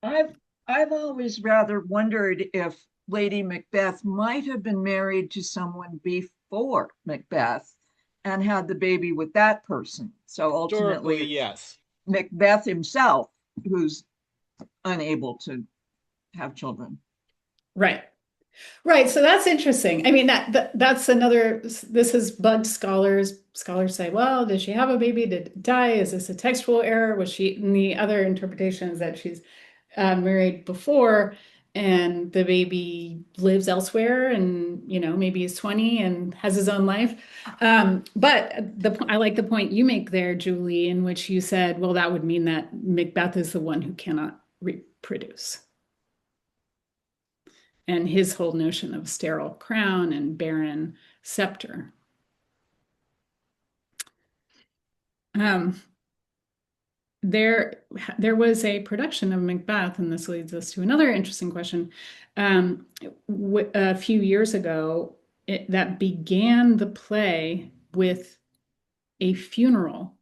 I've always rather wondered if Lady Macbeth might have been married to someone before Macbeth and had the baby with that person. So ultimately, yes, Macbeth himself who's unable to have children. Right. So that's interesting. I mean, that's another, this has bugged scholars. Scholars say, well, did she have a baby? Did it die? Is this a textual error? Was she, and the other interpretation is that she's married before and the baby lives elsewhere and, maybe he's 20 and has his own life. But I like the point you make there, Julie, in which you said, well, that would mean that Macbeth is the one who cannot reproduce. And his whole notion of sterile crown and barren scepter. There was a production of Macbeth, and this leads us to another interesting question. A few years ago, that began the play with a funeral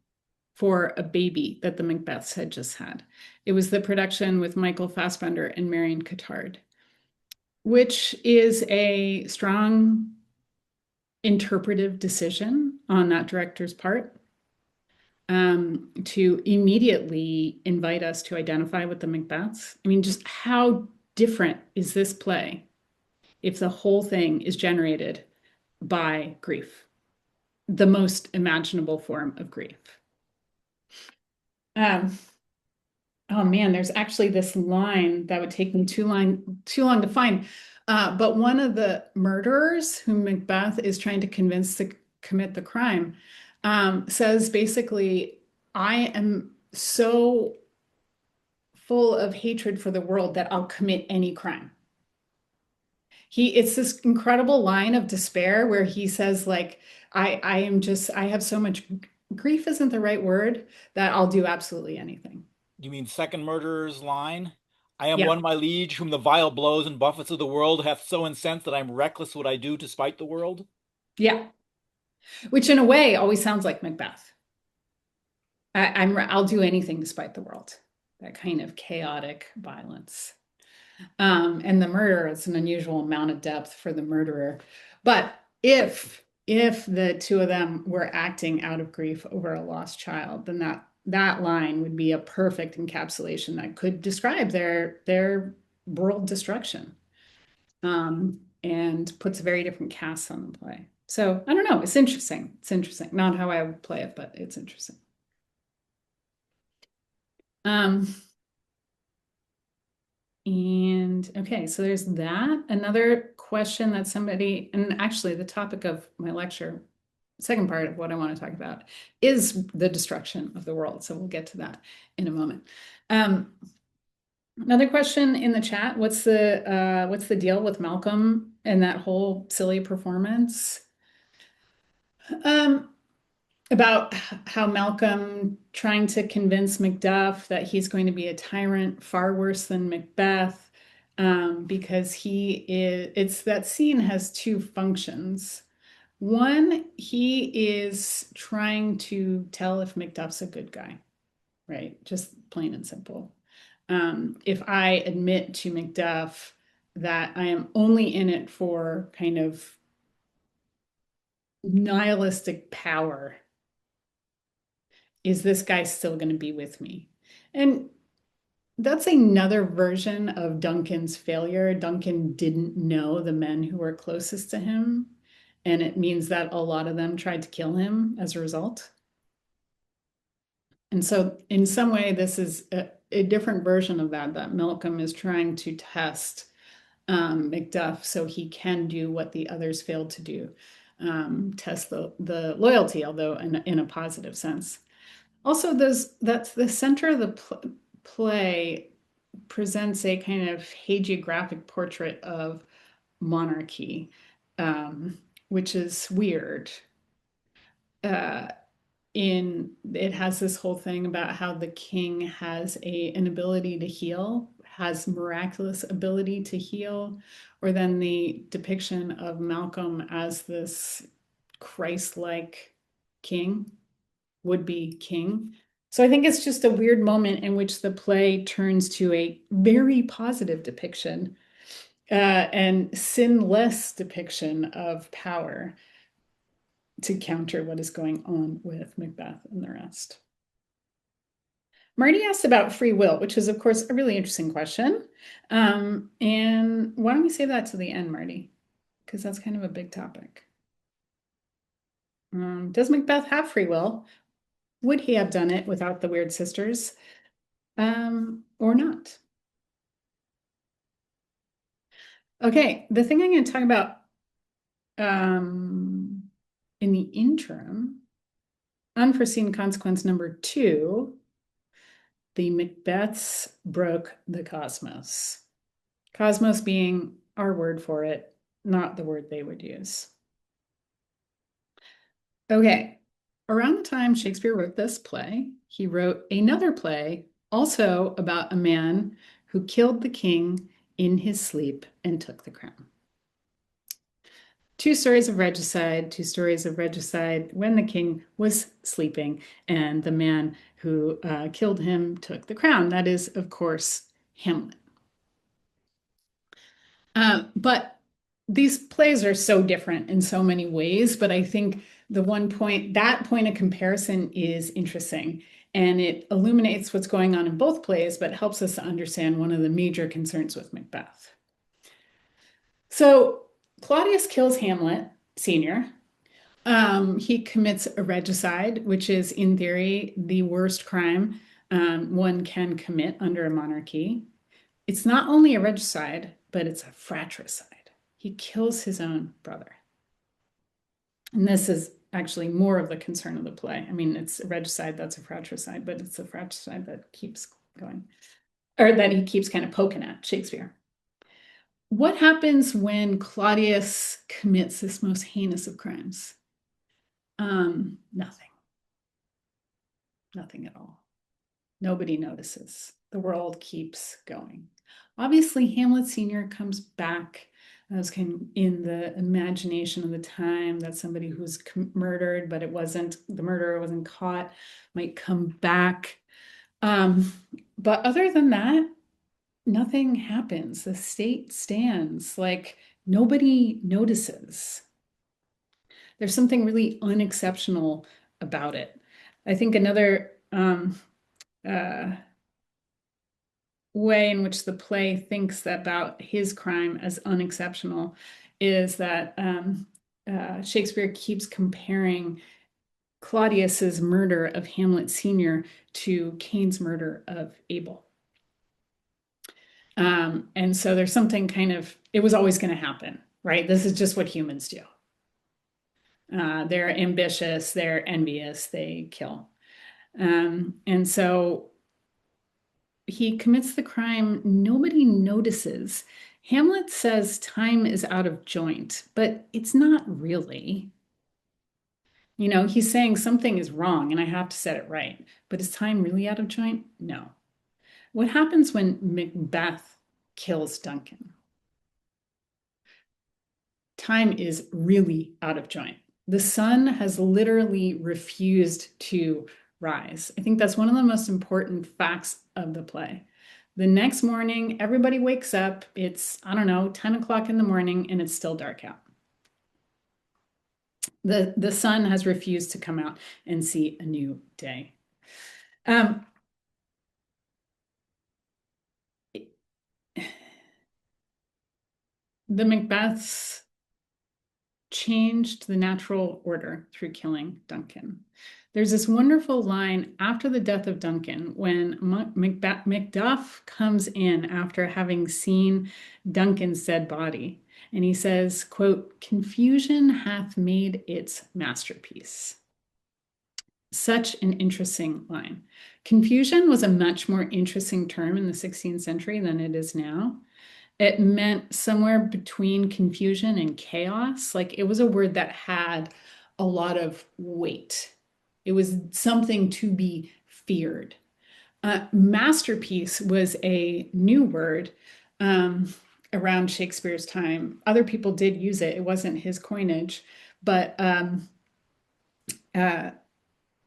for a baby that the Macbeths had just had. It was the production with Michael Fassbender and Marion Cotillard, which is a strong interpretive decision on that director's part, to immediately invite us to identify with the Macbeths. I mean, just how different is this play if the whole thing is generated by grief, the most imaginable form of grief? Oh man, there's actually this line that would take me too long to find. But one of the murderers whom Macbeth is trying to convince to commit the crime says basically, I am so full of hatred for the world that I'll commit any crime. It's this incredible line of despair where he says, like, I have so much grief isn't the right word, that I'll do absolutely anything. You mean second murderer's line? I am Yeah. one, my liege, whom the vile blows and buffets of the world hath so incensed that I'm reckless what I do to spite the world. Yeah. Which in a way always sounds like Macbeth. I'll do anything to spite the world. That kind of chaotic violence. And the murder is an unusual amount of depth for the murderer. But if the two of them were acting out of grief over a lost child, then that line would be a perfect encapsulation that could describe their world destruction. And puts a very different cast on the play. So I don't know. It's interesting. It's interesting. Not how I would play it, but it's interesting. And okay, so there's that. Another question that somebody, and actually the topic of my lecture, second part of what I want to talk about is the destruction of the world. So we'll get to that in a moment. Another question in the chat, what's the deal with Malcolm and that whole silly performance? About how Malcolm trying to convince Macduff that he's going to be a tyrant far worse than Macbeth, because that scene has two functions. One, he is trying to tell if Macduff's a good guy, right? Just plain and simple. If I admit to Macduff that I am only in it for kind of nihilistic power, is this guy still going to be with me? And that's another version of Duncan's failure. Duncan didn't know the men who were closest to him, and it means that a lot of them tried to kill him as a result. And so in some way, this is a different version of that Malcolm is trying to test Macduff so he can do what the others failed to do, test the loyalty, although in a positive sense. Also, that's the center of the play presents a kind of hagiographic portrait of monarchy, which is weird. It has this whole thing about how the king has an ability to heal, has miraculous ability to heal, or then the depiction of Malcolm as this Christ-like king, would-be king. So I think it's just a weird moment in which the play turns to a very positive depiction and sinless depiction of power to counter what is going on with Macbeth and the rest. Marty asked about free will, which is, of course, a really interesting question. And why don't we save that to the end, Marty? Because that's kind of a big topic. Does Macbeth have free will? Would he have done it without the weird sisters, or not? Okay, the thing I'm going to talk about in the interim, unforeseen consequence number 2, the Macbeths broke the cosmos. Cosmos being our word for it, not the word they would use. Okay, around the time Shakespeare wrote this play, he wrote another play also about a man who killed the king in his sleep and took the crown. Two stories of regicide when the king was sleeping and the man who killed him took the crown. That is, of course, Hamlet. But these plays are so different in so many ways, but I think that point of comparison is interesting, and it illuminates what's going on in both plays, but helps us to understand one of the major concerns with Macbeth. So Claudius kills Hamlet Sr. He commits a regicide, which is, in theory, the worst crime one can commit under a monarchy. It's not only a regicide, but it's a fratricide. He kills his own brother. And this is actually more of the concern of the play. I mean, it's a regicide, that's a fratricide, but it's a fratricide that keeps going, or that he keeps kind of poking at Shakespeare. What happens when Claudius commits this most heinous of crimes? Nothing. Nothing at all. Nobody notices. The world keeps going. Obviously, Hamlet Sr. comes back. That was kind of in the imagination of the time, that somebody who was murdered, but the murderer wasn't caught, might come back. But other than that, nothing happens. The state stands, like nobody notices. There's something really unexceptional about it. I think another way in which the play thinks about his crime as unexceptional is that Shakespeare keeps comparing Claudius's murder of Hamlet Sr. to Cain's murder of Abel. And so there's something it was always going to happen, right? This is just what humans do. They're ambitious, they're envious, they kill. And so he commits the crime, nobody notices. Hamlet says time is out of joint, but it's not really. He's saying something is wrong and I have to set it right. But is time really out of joint? No. What happens when Macbeth kills Duncan? Time is really out of joint. The sun has literally refused to rise. I think that's one of the most important facts of the play. The next morning, everybody wakes up. It's, 10 o'clock in the morning, and it's still dark out. The sun has refused to come out and see a new day. The Macbeths changed the natural order through killing Duncan. There's this wonderful line after the death of Duncan when Macduff comes in after having seen Duncan's dead body. And he says, quote, "Confusion hath made its masterpiece." Such an interesting line. Confusion was a much more interesting term in the 16th century than it is now. It meant somewhere between confusion and chaos. Like it was a word that had a lot of weight. It was something to be feared. Masterpiece was a new word around Shakespeare's time. Other people did use it. It wasn't his coinage, but the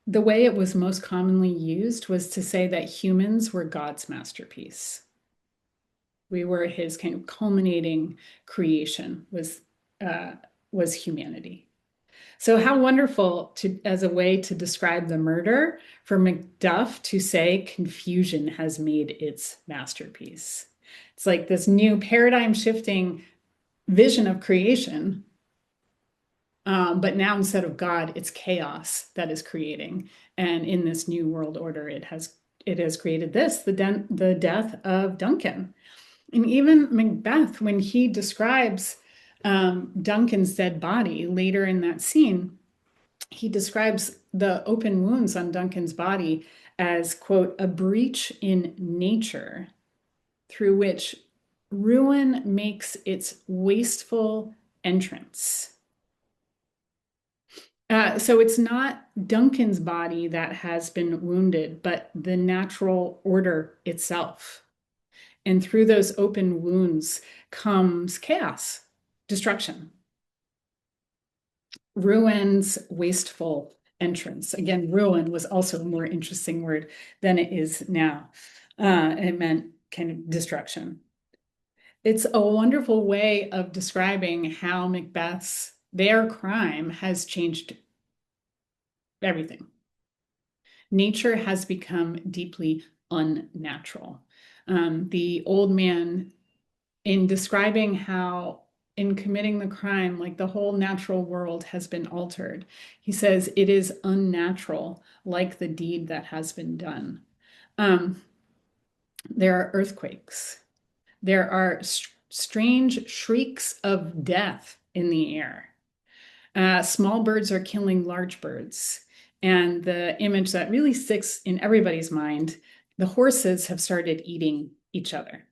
way it was most commonly used was to say that humans were God's masterpiece. We were his kind of culminating creation was humanity. So how wonderful as a way to describe the murder for Macduff to say confusion has made its masterpiece. It's like this new paradigm shifting vision of creation. But now instead of God, it's chaos that is creating. And in this new world order, it has created this, the death of Duncan. And even Macbeth, when he describes Duncan's dead body later in that scene, he describes the open wounds on Duncan's body as, quote, "a breach in nature through which ruin makes its wasteful entrance." So it's not Duncan's body that has been wounded, but the natural order itself. And through those open wounds comes chaos, destruction, ruin's wasteful entrance. Again, ruin was also a more interesting word than it is now. It meant kind of destruction. It's a wonderful way of describing how their crime has changed everything. Nature has become deeply unnatural. The old man, in describing how in committing the crime, like the whole natural world has been altered, he says it is unnatural, like the deed that has been done. There are earthquakes. There are strange shrieks of death in the air. Small birds are killing large birds. And the image that really sticks in everybody's mind, the horses have started eating each other.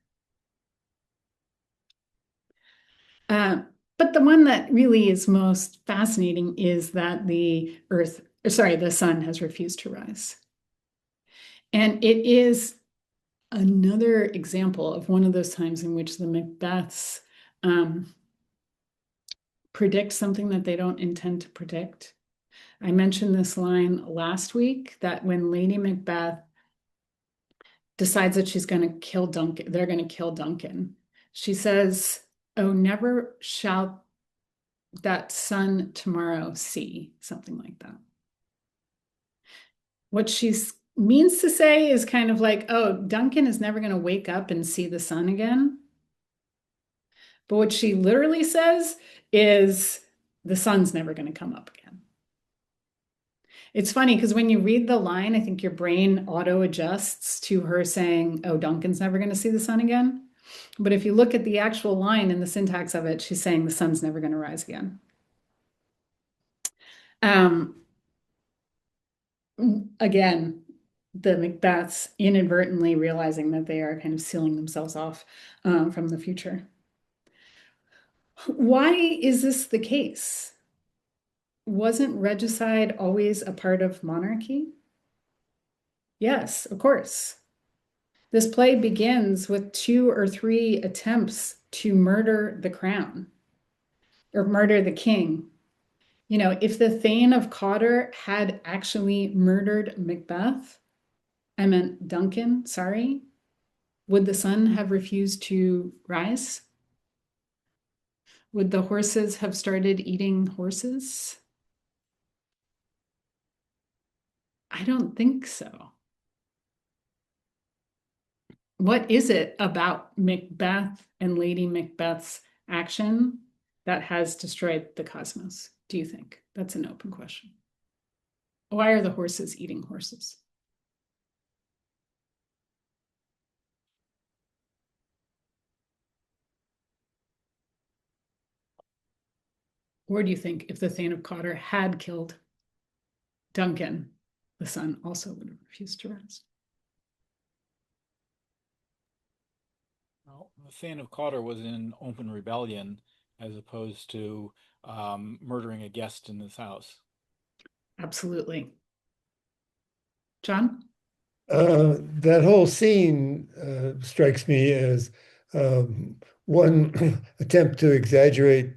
But the one that really is most fascinating is that the sun has refused to rise. And it is another example of one of those times in which the Macbeths predict something that they don't intend to predict. I mentioned this line last week, that when Lady Macbeth decides that she's going to kill Duncan, they're going to kill Duncan. She says, "Oh, never shall that sun tomorrow see," something like that. What she means to say is kind of like, oh, Duncan is never going to wake up and see the sun again. But what she literally says is the sun's never going to come up again. It's funny because when you read the line, I think your brain auto adjusts to her saying, oh, Duncan's never going to see the sun again. But if you look at the actual line and the syntax of it, she's saying the sun's never going to rise again. Again, the Macbeths inadvertently realizing that they are kind of sealing themselves off from the future. Why is this the case? Wasn't regicide always a part of monarchy? Yes, of course. This play begins with 2 or 3 attempts to murder the crown or murder the king. You know, if the Thane of Cawdor had actually murdered Macbeth, I meant Duncan, sorry, would the sun have refused to rise? Would the horses have started eating horses? I don't think so. What is it about Macbeth and Lady Macbeth's action that has destroyed the cosmos, do you think? That's an open question. Why are the horses eating horses? Or do you think if the Thane of Cawdor had killed Duncan, the sun also would have refused to rise? Well, the Thane of Cawdor was in open rebellion as opposed to murdering a guest in his house. Absolutely. John? That whole scene strikes me as one attempt to exaggerate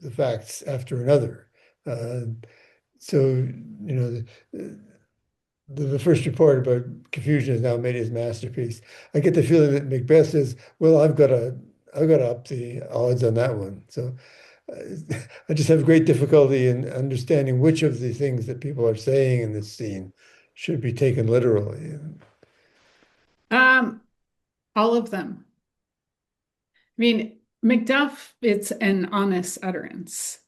the facts after another. So, you know, the first report about confusion has now made his masterpiece. I get the feeling that Macbeth says, well, I've got to up the odds on that one. So I just have great difficulty in understanding which of the things that people are saying in this scene should be taken literally. All of them. I mean, Macduff, it's an honest utterance.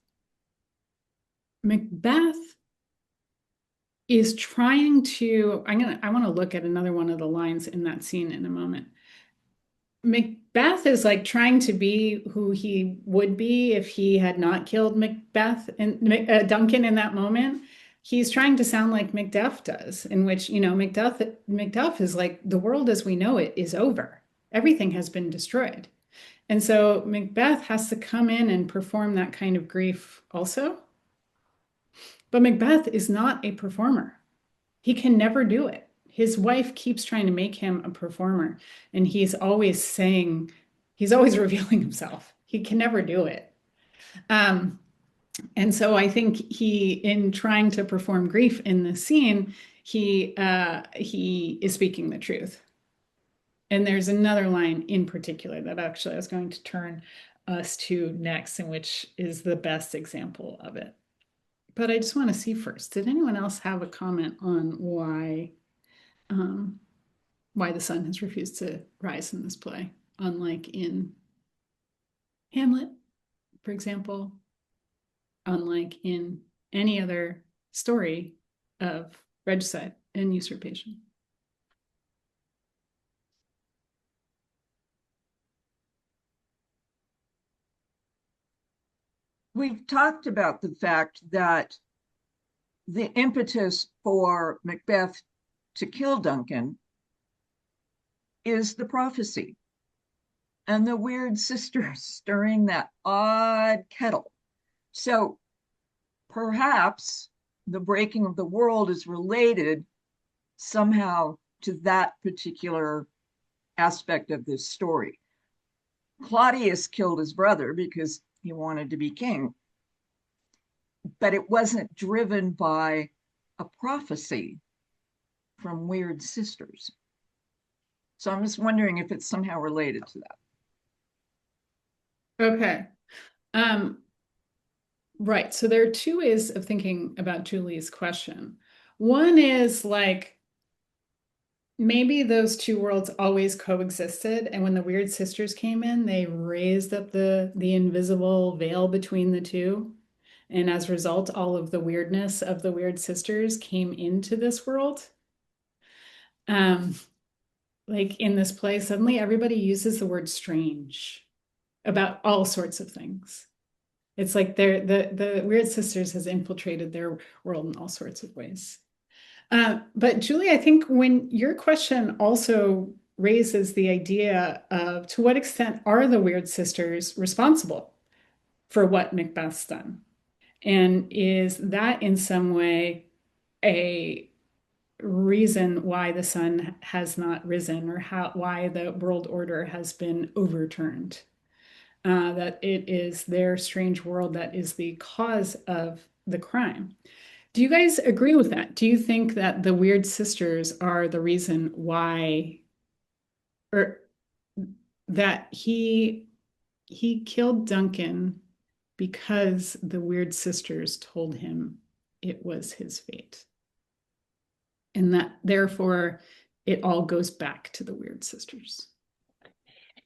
Macbeth is trying to, I want to look at another one of the lines in that scene in a moment. Macbeth is like trying to be who he would be if he had not killed Macbeth and Duncan in that moment. He's trying to sound like Macduff does, in which, you know, Macduff is like, the world as we know it is over. Everything has been destroyed. And so Macbeth has to come in and perform that kind of grief also. But Macbeth is not a performer. He can never do it. His wife keeps trying to make him a performer, and he's always revealing himself. He can never do it. And so I think in trying to perform grief in this scene, he is speaking the truth. And there's another line in particular that actually I was going to turn us to next, and which is the best example of it. But I just want to see first, did anyone else have a comment on why the sun has refused to rise in this play, unlike in Hamlet, for example, unlike in any other story of regicide and usurpation? we've talked about the fact that the impetus for Macbeth to kill Duncan is the prophecy and the weird sister stirring that odd kettle. So perhaps the breaking of the world is related somehow to that particular aspect of this story. Claudius killed his brother because he wanted to be king, but it wasn't driven by a prophecy from weird sisters. So I'm just wondering if it's somehow related to that. Okay. Right. So there are two ways of thinking about Julie's question. One is like maybe those two worlds always coexisted, and when the weird sisters came in, they raised up the invisible veil between the two. And as a result, all of the weirdness of the weird sisters came into this world. Like in this play, suddenly everybody uses the word strange about all sorts of things. It's like the weird sisters has infiltrated their world in all sorts of ways. But Julie, I think when your question also raises the idea of to what extent are the weird sisters responsible for what Macbeth's done? And is that in some way a reason why the sun has not risen or why the world order has been overturned? That it is their strange world that is the cause of the crime. Do you guys agree with that? Do you think that the weird sisters are the reason why, or that he killed Duncan because the weird sisters told him it was his fate? And that therefore it all goes back to the weird sisters.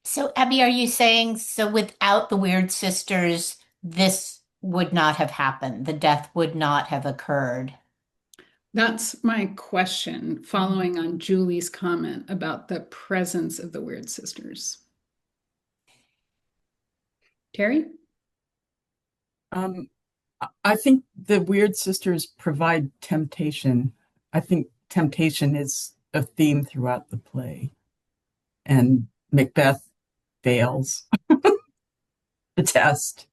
So, Abby, are you saying so without the weird sisters, this would not have happened? The death would not have occurred? That's my question, following on Julie's comment about the presence of the weird sisters. Terry? I think the weird sisters provide temptation. I think temptation is a theme throughout the play. And Macbeth fails the test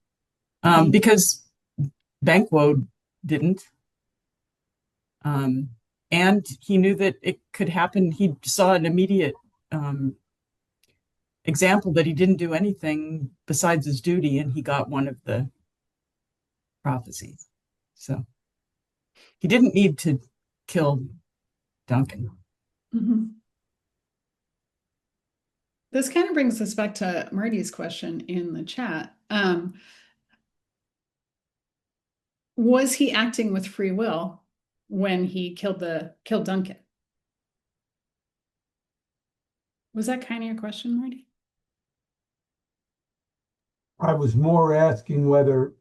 because Banquo didn't. And he knew that it could happen. He saw an immediate example that he didn't do anything besides his duty, and he got one of the prophecies. So he didn't need to kill Duncan. Mm-hmm. This kind of brings us back to Marty's question in the chat. Was he acting with free will when he killed Duncan? Was that kind of your question, Marty? I was more asking whether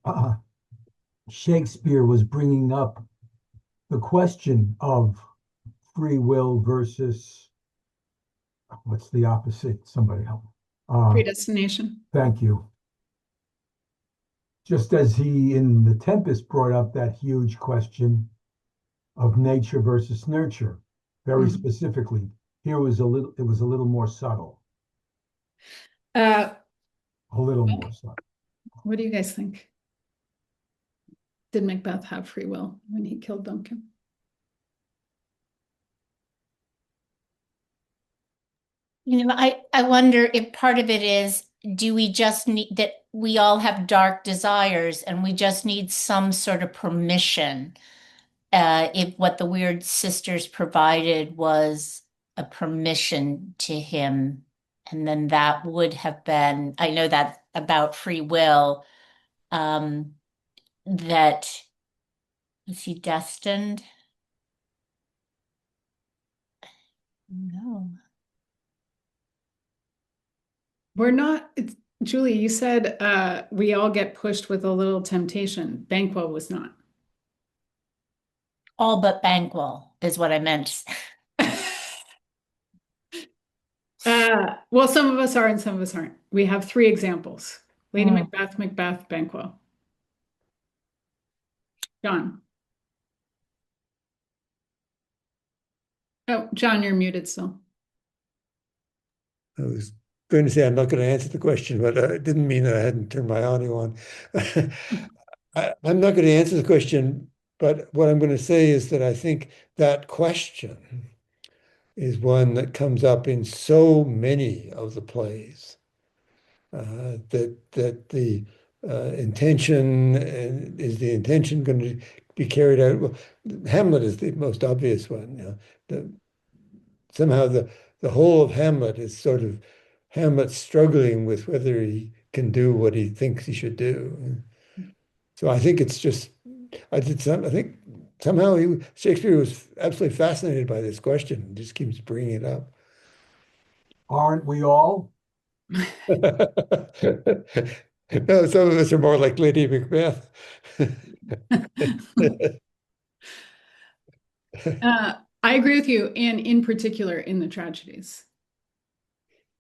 Shakespeare was bringing up the question of free will versus what's the opposite? Somebody help. Predestination. Thank you. Just as he in The Tempest brought up that huge question of nature versus nurture, very specifically. Here was it was a little more subtle. A little more subtle. What do you guys think? Did Macbeth have free will when he killed Duncan? I wonder if part of it is, do we just need that we all have dark desires and we just need some sort of permission? If what the weird sisters provided was a permission to him, and then that would have been, I know that about free will, that was he destined? No. We're not, Julie, you said we all get pushed with a little temptation. Banquo was not. All but Banquo is what I meant. Well, some of us are and some of us aren't. We have three examples. Lady Macbeth, Macbeth, Banquo. John. Oh, John, you're muted still. I was going to say I'm not going to answer the question, but it didn't mean that I hadn't turned my audio on. I'm not going to answer the question, but what I'm going to say is that I think that question is one that comes up in so many of the plays. That the intention is the intention going to be carried out? Well, Hamlet is the most obvious one. You know, somehow the whole of Hamlet is sort of Hamlet struggling with whether he can do what he thinks he should do. So I think it's just I think somehow Shakespeare was absolutely fascinated by this question and just keeps bringing it up. Aren't we all? No, some of us are more like Lady Macbeth. I agree with you, and in particular in the tragedies.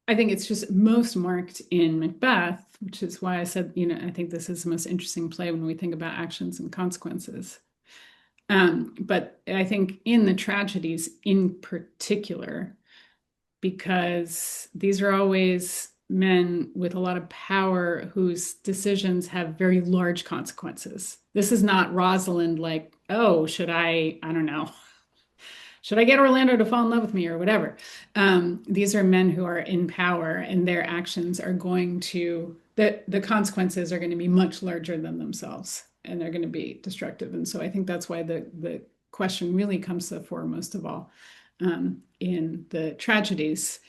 I think it's just most marked in Macbeth, which is why I said, I think this is the most interesting play when we think about actions and consequences. But I think in the tragedies in particular, because these are always men with a lot of power whose decisions have very large consequences. This is not Rosalind like, oh, should I don't know, should I get Orlando to fall in love with me or whatever? These are men who are in power, and their actions are going to, the consequences are going to be much larger than themselves, and they're going to be destructive. And so I think that's why the question really comes to the fore most of all in the tragedies.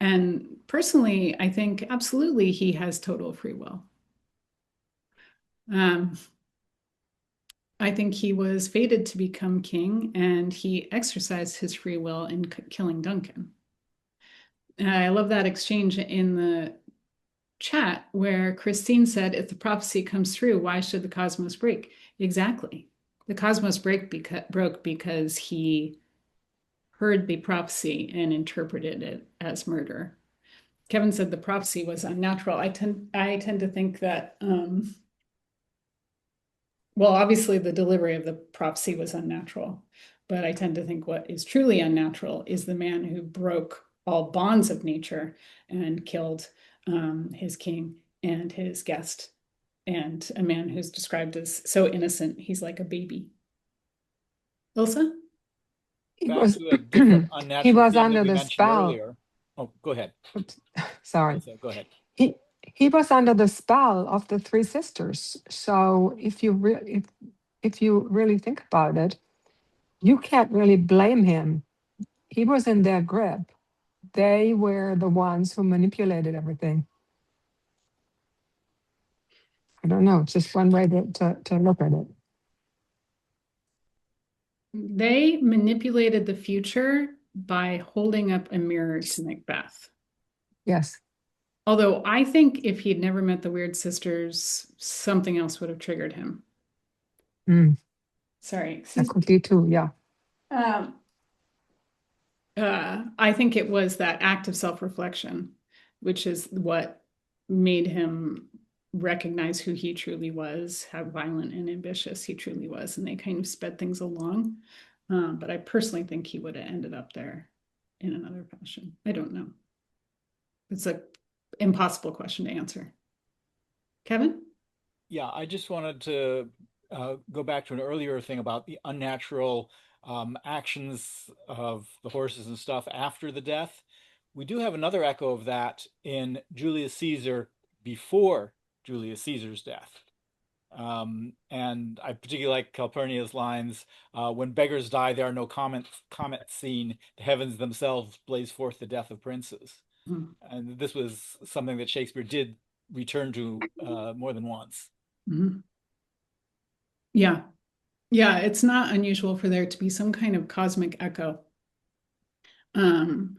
And personally, I think absolutely he has total free will. I think he was fated to become king, and he exercised his free will in killing Duncan. I love that exchange in the chat where Christine said, if the prophecy comes true, why should the cosmos break? Exactly. The cosmos broke because he heard the prophecy and interpreted it as murder. Kevin said the prophecy was unnatural. I tend to think that, well, obviously the delivery of the prophecy was unnatural, but I tend to think what is truly unnatural is the man who broke all bonds of nature and killed his king and his guest, and a man who's described as so innocent, he's like a baby. Ilsa? Back to a different unnatural He was theme under that we the mentioned spell. earlier. Oh, go ahead. Sorry. Ilsa, go ahead. He was under the spell of the three sisters. So if you really think about it, you can't really blame him. He was in their grip. They were the ones who manipulated everything. I don't know. It's just one way to look at it. They manipulated the future by holding up a mirror to Macbeth. Yes. Although I think if he'd never met the Weird Sisters, something else would have triggered him. Sorry. That could be too, yeah. I think it was that act of self-reflection, which is what made him recognize who he truly was, how violent and ambitious he truly was, and they kind of sped things along. But I personally think he would have ended up there in another fashion. I don't know. It's an impossible question to answer. Kevin? Yeah, I just wanted to go back to an earlier thing about the unnatural actions of the horses and stuff after the death. We do have another echo of that in Julius Caesar before Julius Caesar's death. And I particularly like Calpurnia's lines, when beggars die, there are no comets seen, the heavens themselves blaze forth the death of princes. And this was something that Shakespeare did return to more than once. Yeah. Yeah, it's not unusual for there to be some kind of cosmic echo or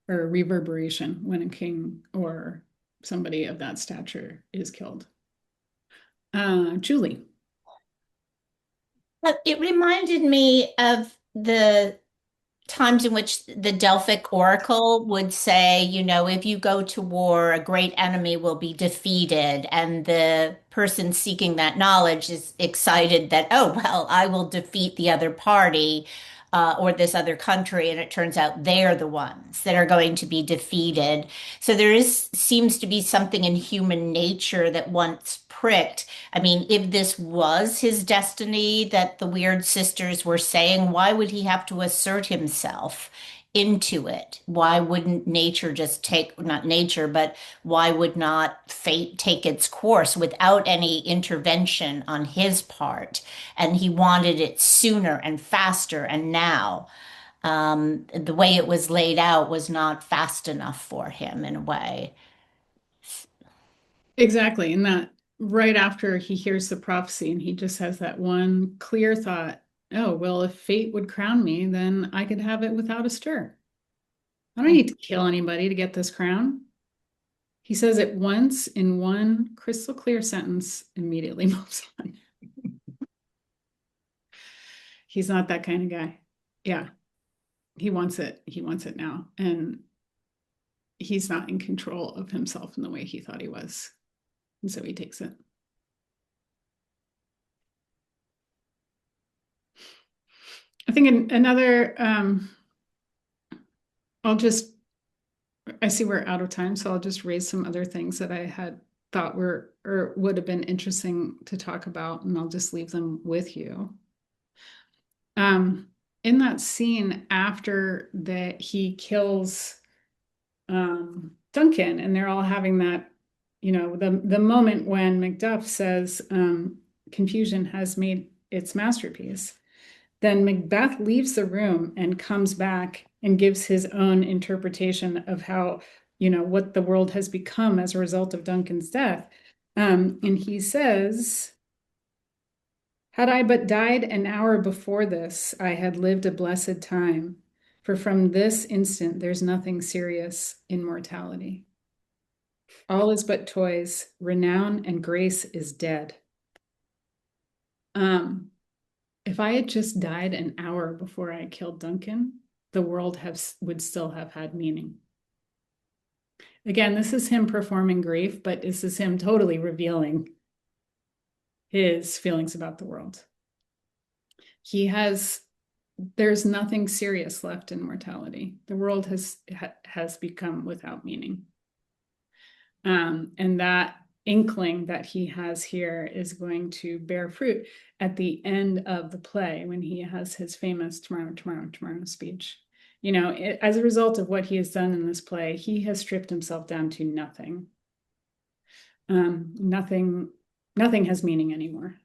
reverberation when a king or somebody of that stature is killed. Julie. It reminded me of the times in which the Delphic oracle would say, you know, if you go to war, a great enemy will be defeated. And the person seeking that knowledge is excited that, oh, well, I will defeat the other party or this other country. And it turns out they're the ones that are going to be defeated. So seems to be something in human nature that once pricked. I mean, if this was his destiny that the weird sisters were saying, why would he have to assert himself into it? Why wouldn't nature just take, not nature, but why would not fate take its course without any intervention on his part? And he wanted it sooner and faster and now. The way it was laid out was not fast enough for him in a way. Exactly. And that right after he hears the prophecy and he just has that one clear thought, oh, well, if fate would crown me, then I could have it without a stir. I don't need to kill anybody to get this crown. He says it once in one crystal clear sentence, immediately moves on. He's not that kind of guy. Yeah. He wants it. He wants it now. And he's not in control of himself in the way he thought he was. And so he takes it. I think another, I see we're out of time, so I'll just raise some other things that I had thought were or would have been interesting to talk about, and I'll just leave them with you. In that scene after that he kills Duncan, and they're all having that, you know, the moment when Macduff says confusion has made its masterpiece, then Macbeth leaves the room and comes back and gives his own interpretation of how, you know, what the world has become as a result of Duncan's death. And he says, had I but died an hour before this, I had lived a blessed time. For from this instant, there's nothing serious in mortality. All is but toys, renown and grace is dead. If I had just died an hour before I killed Duncan, the world would still have had meaning. Again, this is him performing grief, but this is him totally revealing his feelings about the world. There's nothing serious left in mortality. The world has become without meaning. And that inkling that he has here is going to bear fruit at the end of the play when he has his famous tomorrow speech. You know, as a result of what he has done in this play, he has stripped himself down to nothing. Nothing has meaning anymore.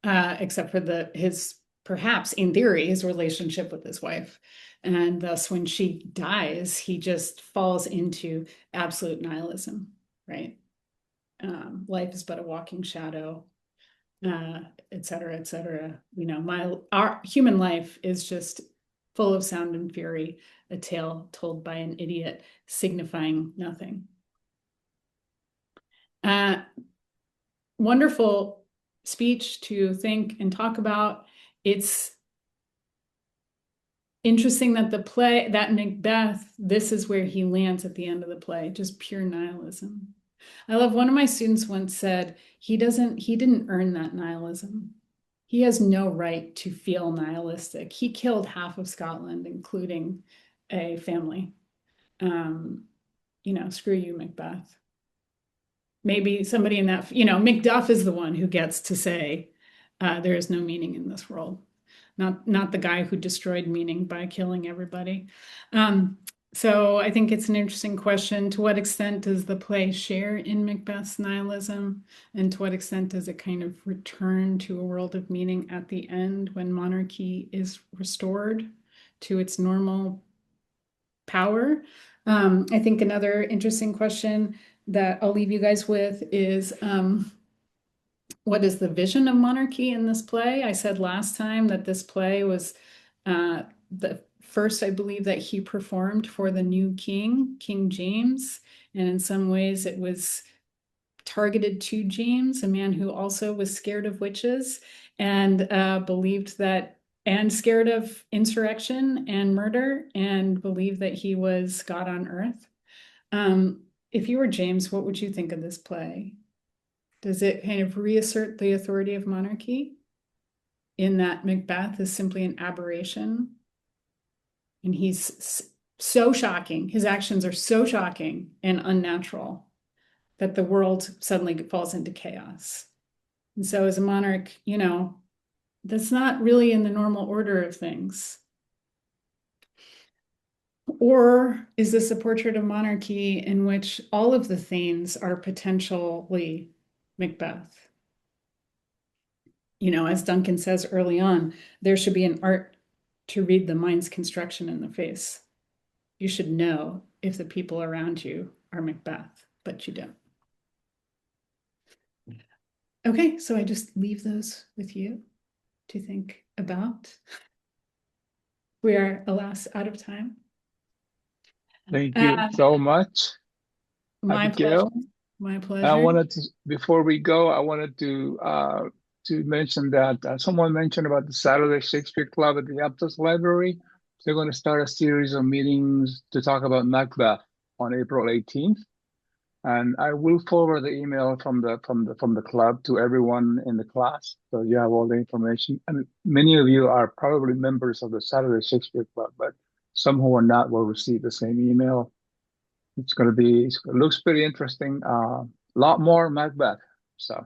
Except for his, perhaps in theory, his relationship with his wife. And thus when she dies, he just falls into absolute nihilism, right? Life is but a walking shadow, et cetera, et cetera. You know, our human life is just full of sound and fury, a tale told by an idiot signifying nothing. Wonderful speech to think and talk about. It's interesting that that Macbeth, this is where he lands at the end of the play, just pure nihilism. I love, one of my students once said, he didn't earn that nihilism. He has no right to feel nihilistic. He killed half of Scotland, including a family. You know, screw you, Macbeth. Maybe somebody in that, you know, Macduff is the one who gets to say, there is no meaning in this world. Not the guy who destroyed meaning by killing everybody. So I think it's an interesting question. To what extent does the play share in Macbeth's nihilism? And to what extent does it kind of return to a world of meaning at the end when monarchy is restored to its normal power? I think another interesting question that I'll leave you guys with is, what is the vision of monarchy in this play? I said last time that this play was the first, I believe, that he performed for the new king, King James. And in some ways it was targeted to James, a man who also was scared of witches and believed that and scared of insurrection and murder and believed that he was God on earth. If you were James, what would you think of this play? Does it kind of reassert the authority of monarchy in that Macbeth is simply an aberration? And he's so shocking. His actions are so shocking and unnatural that the world suddenly falls into chaos. And so as a monarch, you know, that's not really in the normal order of things. Or is this a portrait of monarchy in which all of the Thanes are potentially Macbeth? You know, as Duncan says early on, there should be an art to read the mind's construction in the face. You should know if the people around you are Macbeth, but you don't. Okay, so I just leave those with you to think about. We are, alas, out of time. Thank you so much, My Abigail. pleasure. My pleasure. I wanted to, before we go, I wanted to mention that someone mentioned about the Saturday Shakespeare Club at the Aptos Library. They're going to start a series of meetings to talk about Macbeth on April 18th. And I will forward the email from the club to everyone in the class, so you have all the information. And many of you are probably members of the Saturday Shakespeare Club, but some who are not will receive the same email. It's going to be, it looks pretty interesting. A lot more Macbeth. So,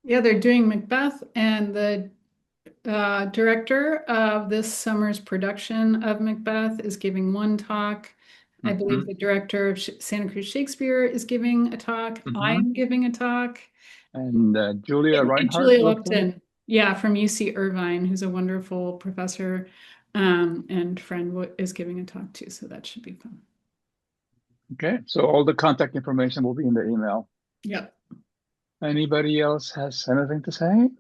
yeah, they're doing Macbeth, and the director of this summer's production of Macbeth is giving one talk. I believe the director of Santa Cruz Shakespeare is giving a talk. I'm giving a talk. And Julia Reinhardt. Julia Lupton, yeah, from UC Irvine, who's a wonderful professor and friend, is giving a talk too. So that should be fun. Okay, so all the contact information will be in the email. Yep. Anybody else has anything to say?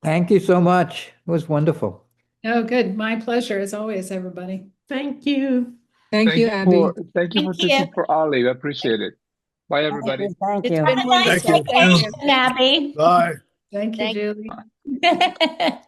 Thank you so much. It was wonderful. Oh, good. My pleasure, as always, everybody. Thank you. Thank you, Abby. Thank you for teaching for Ollie. I appreciate it. Bye, everybody. Thank you. Have a nice vacation, Abby. Bye. Thank you, Julie.